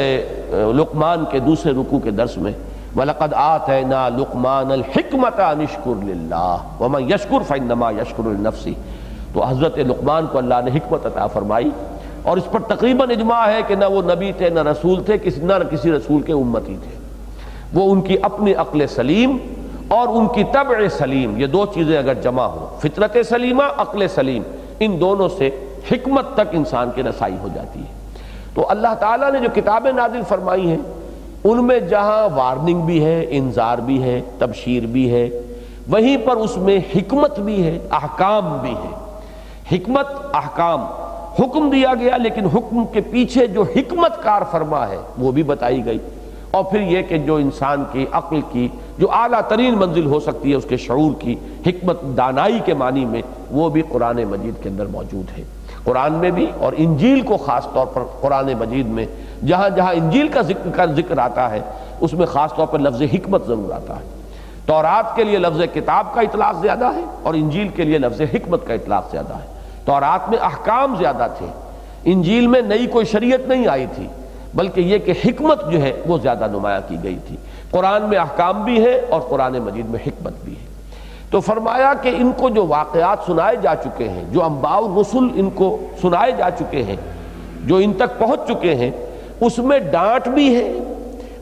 لقمان کے دوسرے رکوع کے درس میں، وَلَقَدْ آتَيْنَا لُقْمَانَ الْحِكْمَةَ أَنِ اشْكُرْ لِلَّهِ وَمَنْ يَشْكُرْ فَإِنَّمَا يَشْكُرُ لِنَفْسِهِ۔ تو حضرت لقمان کو اللہ نے حکمت عطا فرمائی اور اس پر تقریباً اجماع ہے کہ نہ وہ نبی تھے نہ رسول تھے، نہ کسی رسول کے امتی تھے، وہ ان کی اپنی عقل سلیم اور ان کی طبع سلیم، یہ دو چیزیں اگر جمع ہو، فطرت سلیمہ، عقل سلیم، ان دونوں سے حکمت تک انسان کی رسائی ہو جاتی ہے۔ تو اللہ تعالیٰ نے جو کتابیں نازل فرمائی ہیں ان میں جہاں وارننگ بھی ہے، انذار بھی ہے، تبشیر بھی ہے، وہیں پر اس میں حکمت بھی ہے، احکام بھی ہے۔ حکمت، احکام، حکم دیا گیا لیکن حکم کے پیچھے جو حکمت کار فرما ہے وہ بھی بتائی گئی، اور پھر یہ کہ جو انسان کی عقل کی جو اعلیٰ ترین منزل ہو سکتی ہے، اس کے شعور کی حکمت، دانائی کے معنی میں، وہ بھی قرآن مجید کے اندر موجود ہے۔ قرآن میں بھی اور انجیل کو خاص طور پر قرآن مجید میں جہاں جہاں انجیل کا ذکر آتا ہے اس میں خاص طور پر لفظ حکمت ضرور آتا ہے۔ تورات کے لیے لفظ کتاب کا اطلاق زیادہ ہے اور انجیل کے لیے لفظ حکمت کا اطلاق زیادہ ہے۔ تورات میں احکام زیادہ تھے، انجیل میں نئی کوئی شریعت نہیں آئی تھی، بلکہ یہ کہ حکمت جو ہے وہ زیادہ نمایاں کی گئی تھی۔ قرآن میں احکام بھی ہے اور قرآن مجید میں حکمت بھی ہے۔ تو فرمایا کہ ان کو جو واقعات سنائے جا چکے ہیں، جو انباء الرسل ان کو سنائے جا چکے ہیں، جو ان تک پہنچ چکے ہیں، اس میں ڈانٹ بھی ہے،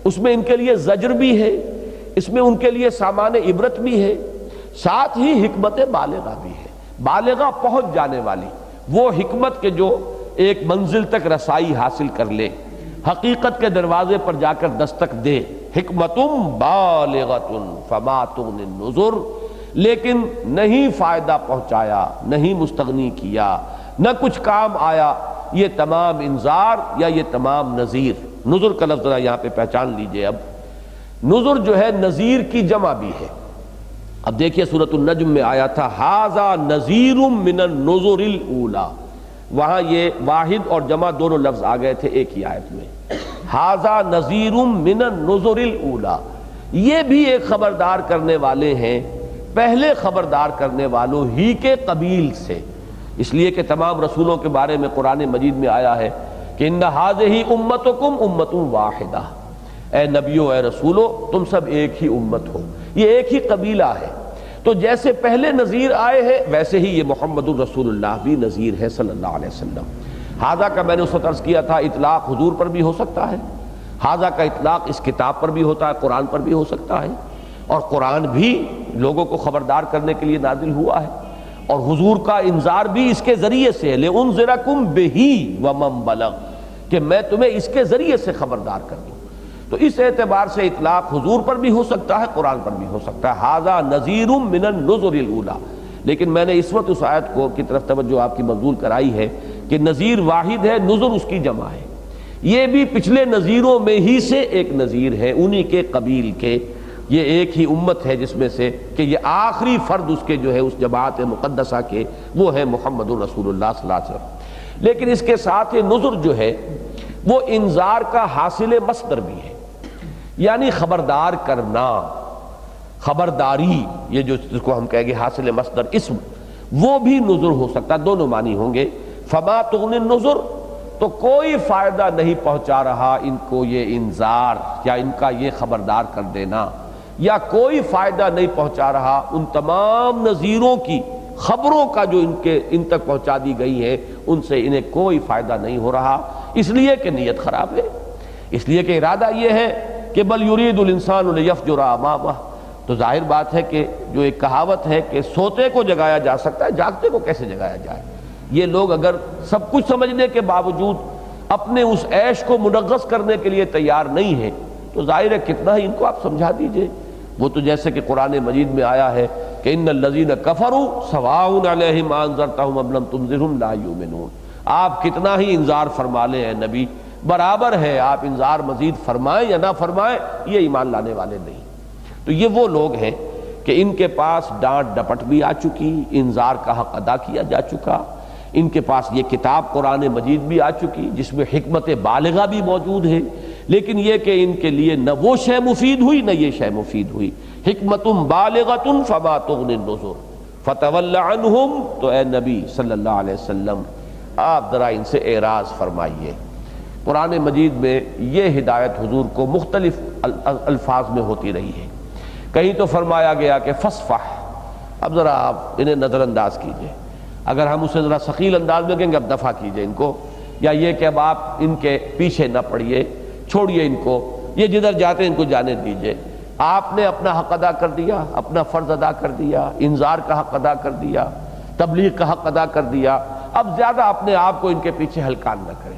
اس میں ان کے لیے زجر بھی ہے، اس میں ان کے لیے سامان عبرت بھی ہے، ساتھ ہی حکمت بالغہ بھی ہے، بالغہ پہنچ جانے والی، وہ حکمت کے جو ایک منزل تک رسائی حاصل کر لے، حقیقت کے دروازے پر جا کر دستک دے۔ حکمتم بالغۃ فما تغنی النذر، لیکن نہیں فائدہ پہنچایا، نہیں مستغنی کیا، نہ کچھ کام آیا یہ تمام انذار یا یہ تمام نذیر۔ نذر کا لفظ ذرا یہاں پہ پہچان لیجئے۔ اب نذر جو ہے نذیر کی جمع بھی ہے۔ اب دیکھیے سورۃ النجم میں آیا تھا ھذا نذیر من النذر الاولی، وہاں یہ واحد اور جمع دونوں لفظ آ گئے تھے ایک ہی آیت میں۔ ھذا نذیر من النذر الاولی، یہ بھی ایک خبردار کرنے والے ہیں پہلے خبردار کرنے والوں ہی کے قبیل سے، اس لیے کہ تمام رسولوں کے بارے میں قرآن مجید میں آیا ہے کہ ان ھذہ امتکم امۃ واحدہ، اے نبیوں، اے رسولوں، تم سب ایک ہی امت ہو، یہ ایک ہی قبیلہ ہے۔ تو جیسے پہلے نذیر آئے ہیں ویسے ہی یہ محمد الرسول اللہ بھی نذیر ہے صلی اللہ علیہ وسلم۔ ھذا کا میں نے اس وقت عرض کیا تھا اطلاق حضور پر بھی ہو سکتا ہے، ھذا کا اطلاق اس کتاب پر بھی ہوتا ہے، قرآن پر بھی ہو سکتا ہے، اور قرآن بھی لوگوں کو خبردار کرنے کے لیے نازل ہوا ہے، اور حضور کا انذار بھی اس کے ذریعے سے ہے، لِأُنذِرَكُمْ بِهِ وَمَنْ بَلَغَ، کہ میں تمہیں اس کے ذریعے سے خبردار کر دوں۔ تو اس اعتبار سے اطلاق حضور پر بھی ہو سکتا ہے، قرآن پر بھی ہو سکتا ہے، ھذا نذیر من النذر الاولی۔ لیکن میں نے اس وقت اس آیت کو کی طرف توجہ آپ کی مبذول کرائی ہے کہ نذیر واحد ہے، نذر اس کی جمع ہے، یہ بھی پچھلے نذیروں میں ہی سے ایک نذیر ہے، انہی کے قبیل کے، یہ ایک ہی امت ہے جس میں سے کہ یہ آخری فرد اس کے جو ہے اس جماعت مقدسہ کے وہ ہے محمد الرسول اللہ صلی اللہ علیہ وسلم۔ لیکن اس کے ساتھ یہ نذر جو ہے وہ انذار کا حاصل مصدر بھی ہے، یعنی خبردار کرنا، خبرداری، یہ جو جس کو ہم کہیں گے حاصل مصدر اسم، وہ بھی نذر ہو سکتا، دونوں معنی ہوں گے۔ فما تغنی النذر، تو کوئی فائدہ نہیں پہنچا رہا ان کو یہ انذار یا ان کا یہ خبردار کر دینا، یا کوئی فائدہ نہیں پہنچا رہا ان تمام نذیروں کی خبروں کا جو ان تک پہنچا دی گئی ہے، ان سے انہیں کوئی فائدہ نہیں ہو رہا، اس لیے کہ نیت خراب ہے، اس لیے کہ ارادہ یہ ہے کہ بل یرید الانسان لیفجر امامہ۔ تو ظاہر بات ہے کہ جو ایک کہاوت ہے کہ سوتے کو جگایا جا سکتا ہے، جاگتے کو کیسے جگایا جائے؟ یہ لوگ اگر سب کچھ سمجھنے کے باوجود اپنے اس عیش کو منغص کرنے کے لیے تیار نہیں ہیں تو ظاہر ہے کتنا ہی ان کو آپ سمجھا دیجئے۔ وہ تو جیسے کہ قرآن مجید میں آیا ہے کہ ان الذین کفروا سواء علیہم انذرتہم ام لم تنذرہم لا یؤمنون، آپ کتنا ہی انذار فرما لیں اے نبی، برابر ہے، آپ انذار مزید فرمائیں یا نہ فرمائیں، یہ ایمان لانے والے نہیں۔ تو یہ وہ لوگ ہیں کہ ان کے پاس ڈانٹ ڈپٹ بھی آ چکی، انذار کا حق ادا کیا جا چکا، ان کے پاس یہ کتاب قرآن مجید بھی آ چکی جس میں حکمت بالغہ بھی موجود ہے، لیکن یہ کہ ان کے لیے نہ وہ شے مفید ہوئی نہ یہ شے مفید ہوئی۔ حکمت بالغۃ فما تغنی النذر فتول عنہم، تو اے نبی صلی اللہ علیہ وسلم آپ ذرا ان سے اعراض فرمائیے۔ قرآن مجید میں یہ ہدایت حضور کو مختلف الفاظ میں ہوتی رہی ہے، کہیں تو فرمایا گیا کہ فصفح، اب ذرا آپ انہیں نظر انداز کیجئے، اگر ہم اسے ذرا ثقیل انداز میں کہیں گے اب دفع کیجئے ان کو، یا یہ کہ اب آپ ان کے پیچھے نہ پڑیے، چھوڑیے ان کو، یہ جدھر جاتے ہیں ان کو جانے دیجئے۔ آپ نے اپنا حق ادا کر دیا، اپنا فرض ادا کر دیا، انذار کا حق ادا کر دیا، تبلیغ کا حق ادا کر دیا، اب زیادہ اپنے آپ کو ان کے پیچھے ہلکان نہ کریں،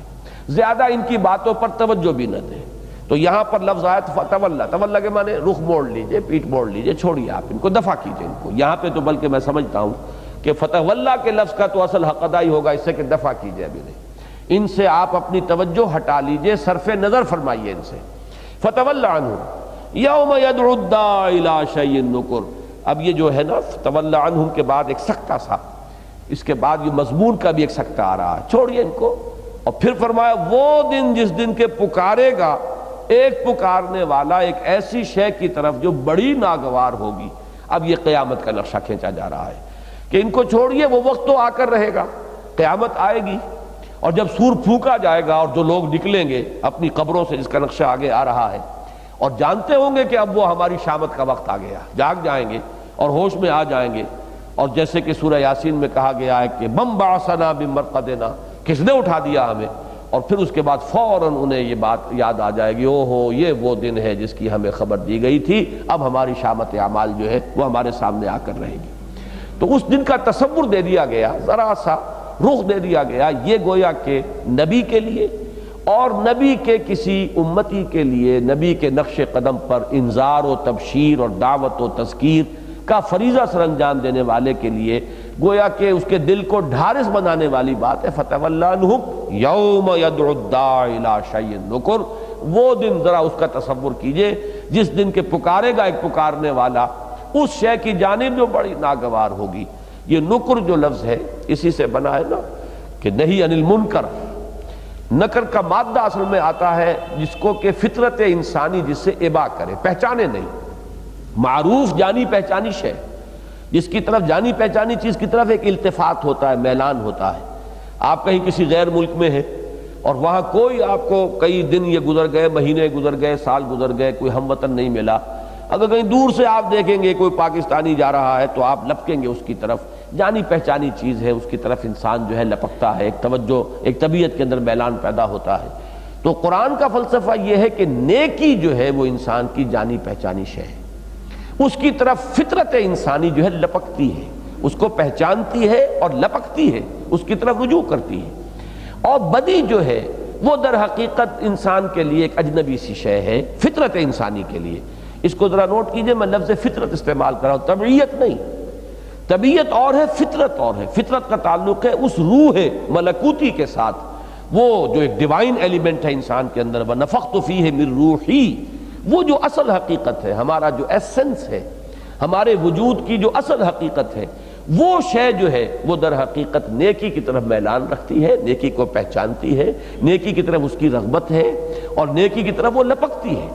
زیادہ ان کی باتوں پر توجہ بھی نہ دیں۔ تو یہاں پر لفظ آیا فتولا، تولا کے معنی رخ موڑ لیجئے، پیٹھ موڑ لیجئے، چھوڑیے آپ ان کو، دفع کیجئے ان کو۔ یہاں پہ تو بلکہ میں سمجھتا ہوں کہ فتولا کے لفظ کا تو اصل حق ادا ہی ہوگا اس سے کہ دفع کیجئے ابھی نہیں، ان سے آپ اپنی توجہ ہٹا لیجئے، صرف نظر فرمائیے ان سے۔ فتولا عنہم یوم یدعو الداعی الی شیء نکر۔ اب یہ جو ہے نا فتولا عنہم کے بعد ایک سکتہ سا، اس کے بعد یہ مضمون کا بھی ایک سکتہ آ رہا ہے، چھوڑیے ان کو۔ اور پھر فرمایا وہ دن جس دن کے پکارے گا ایک پکارنے والا ایک ایسی شے کی طرف جو بڑی ناگوار ہوگی۔ اب یہ قیامت کا نقشہ کھینچا جا رہا ہے کہ ان کو چھوڑیے، وہ وقت تو آ کر رہے گا، قیامت آئے گی، اور جب سور پھونکا جائے گا اور جو لوگ نکلیں گے اپنی قبروں سے، جس کا نقشہ آگے آ رہا ہے، اور جانتے ہوں گے کہ اب وہ ہماری شامت کا وقت آ گیا، جاگ جائیں گے اور ہوش میں آ جائیں گے، اور جیسے کہ سورہ یاسین میں کہا گیا ہے کہ من بعثنا من مرقدنا، کس نے اٹھا دیا ہمیں، اور پھر اس کے بعد فوراً انہیں یہ بات یاد آ جائے گی، او ہو یہ وہ دن ہے جس کی ہمیں خبر دی گئی تھی، اب ہماری شامت اعمال جو ہے وہ ہمارے سامنے آ کر رہے گی۔ تو اس دن کا تصور دے دیا گیا، ذرا سا رخ دے دیا گیا، یہ گویا کہ نبی کے لیے اور نبی کے کسی امتی کے لیے، نبی کے نقش قدم پر انذار و تبشیر اور دعوت و تذکیر کا فریضہ سر انجام دینے والے کے لیے گویا کہ اس کے دل کو ڈھارس بنانے والی بات ہے۔ فتولا عنہم یوم یدعو الداعی الی شیء نکر، وہ دن ذرا اس کا تصور کیجئے جس دن کے پکارے گا ایک پکارنے والا اس شے کی جانب جو بڑی ناگوار ہوگی۔ یہ نکر جو لفظ ہے اسی سے بنا ہے نا کہ نہیں عن المنکر، نکر کا مادہ اصل میں آتا ہے جس کو کہ فطرت انسانی جس سے ابا کرے، پہچانے نہیں، معروف جانی پہچانی شے، جس کی طرف جانی پہچانی چیز کی طرف ایک التفات ہوتا ہے، میلان ہوتا ہے۔ آپ کہیں کسی غیر ملک میں ہیں اور وہاں کوئی آپ کو کئی دن یہ گزر گئے، مہینے گزر گئے، سال گزر گئے، کوئی ہم وطن نہیں ملا، اگر کہیں دور سے آپ دیکھیں گے کوئی پاکستانی جا رہا ہے تو آپ لپکیں گے اس کی طرف، جانی پہچانی چیز ہے، اس کی طرف انسان جو ہے لپکتا ہے، ایک توجہ، ایک طبیعت کے اندر میلان پیدا ہوتا ہے۔ تو قرآن کا فلسفہ یہ ہے کہ نیکی جو ہے وہ انسان کی جانی پہچانی شے ہے، اس کی طرف فطرت انسانی جو ہے لپکتی ہے، اس کو پہچانتی ہے اور لپکتی ہے، اس کی طرف رجوع کرتی ہے۔ اور بدی جو ہے وہ در حقیقت انسان کے لیے ایک اجنبی سی شے ہے، فطرت انسانی کے لیے۔ اس کو ذرا نوٹ کیجئے، میں لفظ فطرت استعمال کر رہا ہوں، طبیعت نہیں، طبیعت اور ہے، فطرت اور ہے۔ فطرت کا تعلق ہے اس روح ملکوتی کے ساتھ، وہ جو ایک ڈیوائن ایلیمنٹ ہے انسان کے اندر، وَنَفَخْتُ فِيهِ مِن رُوحِي، وہ جو اصل حقیقت ہے، ہمارا جو ایسنس ہے، ہمارے وجود کی جو اصل حقیقت ہے، وہ شے جو ہے وہ در حقیقت نیکی کی طرف میلان رکھتی ہے، نیکی کو پہچانتی ہے، نیکی کی طرف اس کی رغبت ہے اور نیکی کی طرف وہ لپکتی ہے،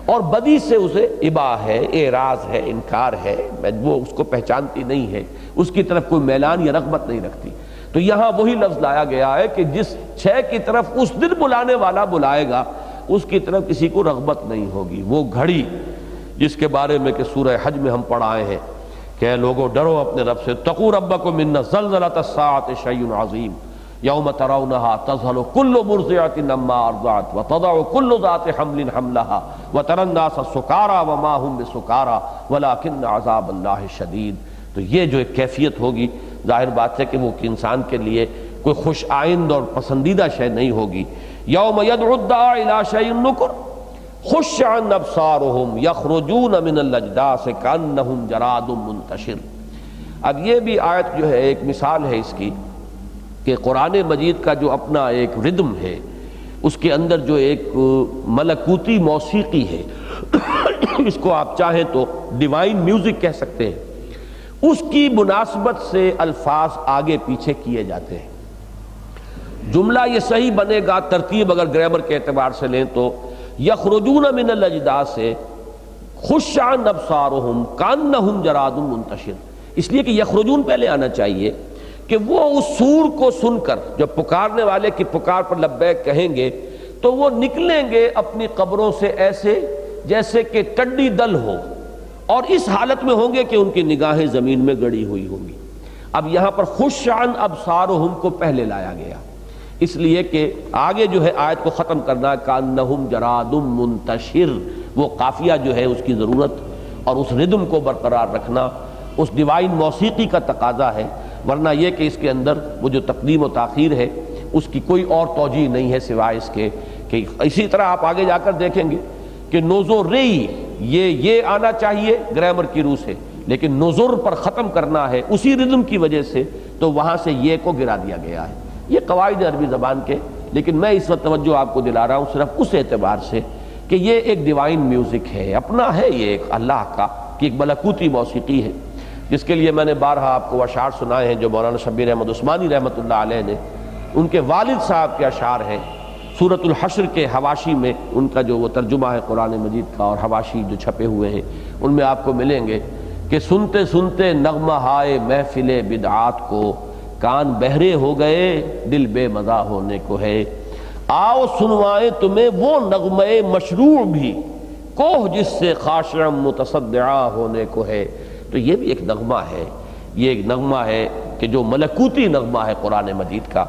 اور بدی سے اسے ابا ہے، اعراض ہے، انکار ہے، وہ اس کو پہچانتی نہیں ہے، اس کی طرف کوئی میلان یا رغبت نہیں رکھتی۔ تو یہاں وہی لفظ لایا گیا ہے کہ جس شے کی طرف اس دن بلانے والا بلائے گا اس کی طرف کسی کو رغبت نہیں ہوگی۔ وہ گھڑی جس کے بارے میں کہ سورہ حج میں ہم پڑھ آئے ہیں کہ اے لوگو ڈرو اپنے رب سے، اتقوا ربکم ان زلزلۃ الساعۃ شیء عظیم یوم ترونہا تذہل کل مرضعۃ عما ارضعت وتضع کل ذات حمل حملها وتری الناس سکارى وما هم بسکارى ولکن عذاب اللہ شدید۔ تو یہ جو ایک کیفیت ہوگی، ظاہر بات ہے کہ وہ انسان کے لیے کوئی خوش آئند اور پسندیدہ شے نہیں ہوگی۔ یوم یدعو الداعی الی شیء نکر خش عن ابصارهم یخرجون من الاجداث کانہم جراد منتشر۔ اب یہ بھی آیت جو ہے ایک مثال ہے اس کی کہ قرآن مجید کا جو اپنا ایک ردم ہے، اس کے اندر جو ایک ملکوتی موسیقی ہے، اس کو آپ چاہیں تو ڈیوائن میوزک کہہ سکتے ہیں، اس کی مناسبت سے الفاظ آگے پیچھے کیے جاتے ہیں۔ جملہ یہ صحیح بنے گا، ترتیب اگر گرامر کے اعتبار سے لیں تو یخرجون من الاجداث سے خش عن ابصارهم کانہم جراد منتشر، اس لیے کہ یخرجون پہلے آنا چاہیے کہ وہ اس سور کو سن کر جب پکارنے والے کی پکار پر لبیک کہیں گے تو وہ نکلیں گے اپنی قبروں سے ایسے جیسے کہ ٹڈی دل ہو، اور اس حالت میں ہوں گے کہ ان کی نگاہیں زمین میں گڑی ہوئی ہوں گی۔ اب یہاں پر خش عن ابصارهم کو پہلے لایا گیا، اس لیے کہ آگے جو ہے آیت کو ختم کرنا کانہم جراد منتشر، وہ قافیہ جو ہے اس کی ضرورت اور اس ردم کو برقرار رکھنا اس ڈیوائن موسیقی کا تقاضا ہے، ورنہ یہ کہ اس کے اندر وہ جو تقدیم و تاخیر ہے اس کی کوئی اور توجیہ نہیں ہے سوائے اس کے کہ اسی طرح آپ آگے جا کر دیکھیں گے کہ نوزو ری یہ آنا چاہیے گرامر کی روح سے، لیکن نظر پر ختم کرنا ہے اسی ردم کی وجہ سے، تو وہاں سے یہ کو گرا دیا گیا ہے۔ یہ قواعد عربی زبان کے، لیکن میں اس وقت توجہ آپ کو دلا رہا ہوں صرف اس اعتبار سے کہ یہ ایک ڈیوائن میوزک ہے، اپنا ہے، یہ ایک اللہ کا کہ ایک ملکوتی موسیقی ہے، جس کے لیے میں نے بارہا آپ کو اشعار سنائے ہیں جو مولانا شبیر احمد عثمانی رحمۃ اللہ علیہ نے، ان کے والد صاحب کے اشعار ہیں۔ سورۃ الحشر کے حواشی میں ان کا جو وہ ترجمہ ہے قرآن مجید کا اور حواشی جو چھپے ہوئے ہیں ان میں آپ کو ملیں گے کہ سنتے سنتے نغمہ ہائے محفل بدعات کو، کان بہرے ہو گئے دل بے مزہ ہونے کو ہے، آؤ سنوائے تمہیں وہ نغمہ مشروع بھی، کوہ جس سے خاشع متصدعہ ہونے کو ہے۔ تو یہ بھی ایک نغمہ ہے، یہ ایک نغمہ ہے کہ جو ملکوتی نغمہ ہے قرآن مجید کا۔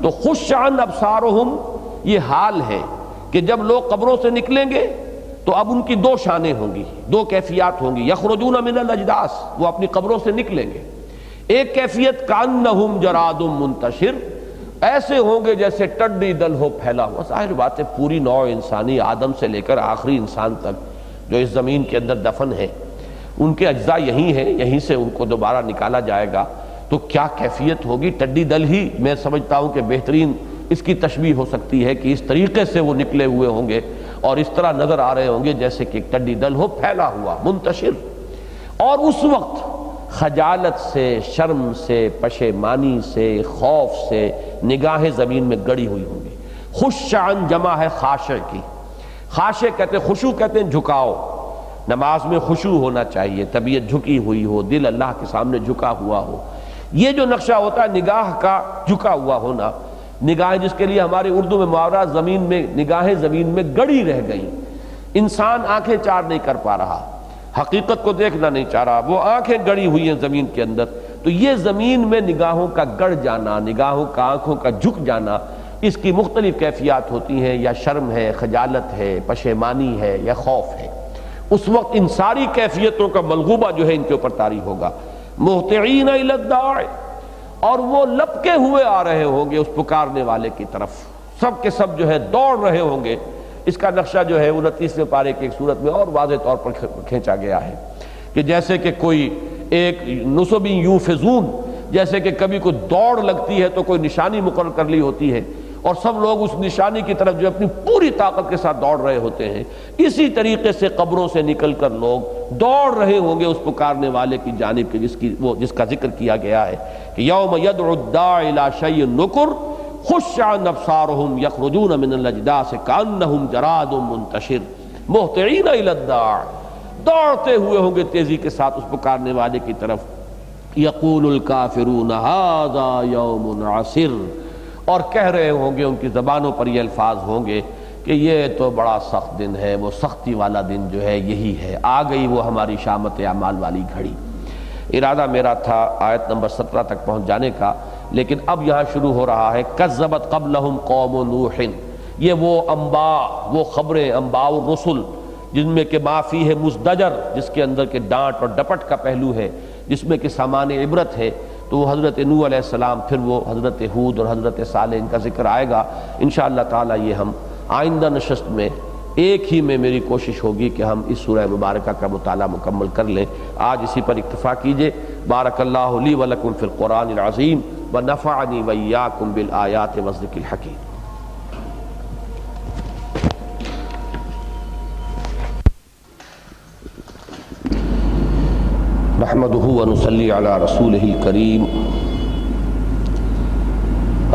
تو خش عن ابصارہم، یہ حال ہے کہ جب لوگ قبروں سے نکلیں گے تو اب ان کی دو شانیں ہوں گی، دو کیفیات ہوں گی، یخرجون من الاجداث، وہ اپنی قبروں سے نکلیں گے۔ ایک کیفیت کانہم جراد منتشر، ایسے ہوں گے جیسے ٹڈی دل ہو پھیلا ہوا۔ ظاہر بات ہے پوری نوع انسانی آدم سے لے کر آخری انسان تک جو اس زمین کے اندر دفن ہے، ان کے اجزاء یہی ہیں، یہیں سے ان کو دوبارہ نکالا جائے گا، تو کیا کیفیت ہوگی؟ ٹڈی دل ہی میں سمجھتا ہوں کہ بہترین اس کی تشبیہ ہو سکتی ہے کہ اس طریقے سے وہ نکلے ہوئے ہوں گے اور اس طرح نظر آ رہے ہوں گے جیسے کہ ٹڈی دل ہو پھیلا ہوا منتشر۔ اور اس وقت خجالت سے، شرم سے، پشیمانی سے، خوف سے نگاہیں زمین میں گڑی ہوئی ہوں گی۔ خشعن جمع ہے خاشع کی، خاشع کہتے ہیں، خشوع کہتے ہیں جھکاؤ، نماز میں خشوع ہونا چاہیے، طبیعت جھکی ہوئی ہو، دل اللہ کے سامنے جھکا ہوا ہو۔ یہ جو نقشہ ہوتا ہے نگاہ کا جھکا ہوا ہونا، نگاہیں جس کے لیے ہمارے اردو میں محاورہ زمین میں نگاہیں زمین میں گڑی رہ گئیں، انسان آنکھیں چار نہیں کر پا رہا، حقیقت کو دیکھنا نہیں چاہ رہا، وہ آنکھیں گڑی ہوئی ہیں زمین کے اندر۔ تو یہ زمین میں نگاہوں کا گڑ جانا، نگاہوں کا آنکھوں کا جھک جانا، اس کی مختلف کیفیات ہوتی ہیں، یا شرم ہے، خجالت ہے، پشیمانی ہے، یا خوف ہے۔ اس وقت ان ساری کیفیتوں کا ملغوبہ جو ہے ان کے اوپر طاری ہوگا۔ مہطعین الی الداع، اور وہ لپکے ہوئے آ رہے ہوں گے اس پکارنے والے کی طرف، سب کے سب جو ہے دوڑ رہے ہوں گے۔ اس کا نقشہ جو ہے 29ویں پارے کی ایک صورت میں اور واضح طور پر کھینچا گیا ہے کہ جیسے کہ کوئی ایک نصب یوفزون، جیسے کہ کبھی کوئی دوڑ لگتی ہے تو کوئی نشانی مقرر کر لی ہوتی ہے اور سب لوگ اس نشانی کی طرف جو اپنی پوری طاقت کے ساتھ دوڑ رہے ہوتے ہیں، اسی طریقے سے قبروں سے نکل کر لوگ دوڑ رہے ہوں گے اس پکارنے والے کی جانب کے جس کا ذکر کیا گیا ہے کہ یوم یدعو الداعی الی شیء نکر خش عن ابصارہم یخرجون من الاجداث کانہم جراد منتشر مہطعین الی الداع، دوڑتے ہوئے ہوں گے تیزی کے ساتھ اس پکارنے والے کی طرف۔ یقول الکافرون ھذا یوم عسر، اور کہہ رہے ہوں گے، ان کی زبانوں پر یہ الفاظ ہوں گے کہ یہ تو بڑا سخت دن ہے، وہ سختی والا دن جو ہے یہی ہے، آ گئی وہ ہماری شامت اعمال والی گھڑی۔ ارادہ میرا تھا آیت نمبر 17 تک پہنچ جانے کا، لیکن اب یہاں شروع ہو رہا ہے کذبت قبلہم قوم نوح، یہ وہ انباء، وہ خبریں، انباء الرسل، جن میں کہ ما فیہ مزدجر، جس کے اندر کے ڈانٹ اور ڈپٹ کا پہلو ہے، جس میں کہ سامان عبرت ہے، تو وہ حضرت نوح علیہ السلام، پھر وہ حضرت ہود اور حضرت صالح، ان کا ذکر آئے گا انشاءاللہ تعالی۔ یہ ہم آئندہ نشست میں ایک ہی میں میری کوشش ہوگی کہ ہم اس سورہ مبارکہ کا مطالعہ مکمل کر لیں۔ آج اسی پر اکتفا کیجئے۔ بارک اللہ لی ولکم فی القرآن العظیم ونفعنی وإیاکم بالآیات والذکر الحکیم۔ نحمده ونصلي على رسوله الكريم،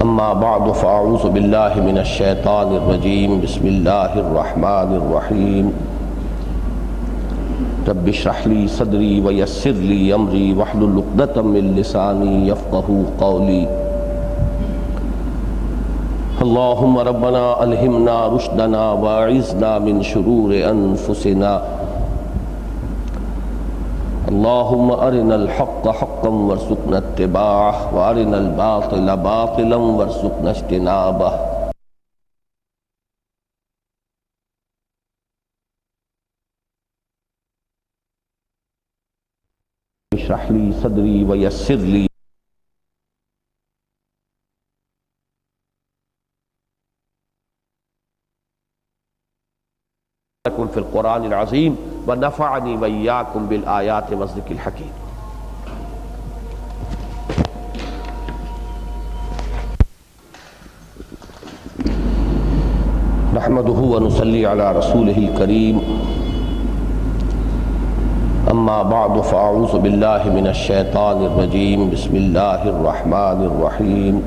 اما بعد فاعوذ بالله من الشیطان الرجیم، بسم الله الرحمن الرحیم۔ رب اشرح لي صدری ويسر لي امری واحلل عقدۃ من لسانی یفقهوا قولی۔ اللهم ربنا الہمنا رشدنا واعذنا من شرور انفسنا، اللہم ارنا الحق حقا وارزقنا اتباعہ وارنا الباطل باطلا وارزقنا اجتنابہ. اشرح لی صدری ویسر لی فی القرآن العظیم ونفعنی وإیاکم بالآیات والذکر الحکیم. نحمده ونصلی علی رسولہ الکریم. اما بعد فاعوذ باللہ من الشیطان الرجیم. بسم اللہ الرحمن الرحیم.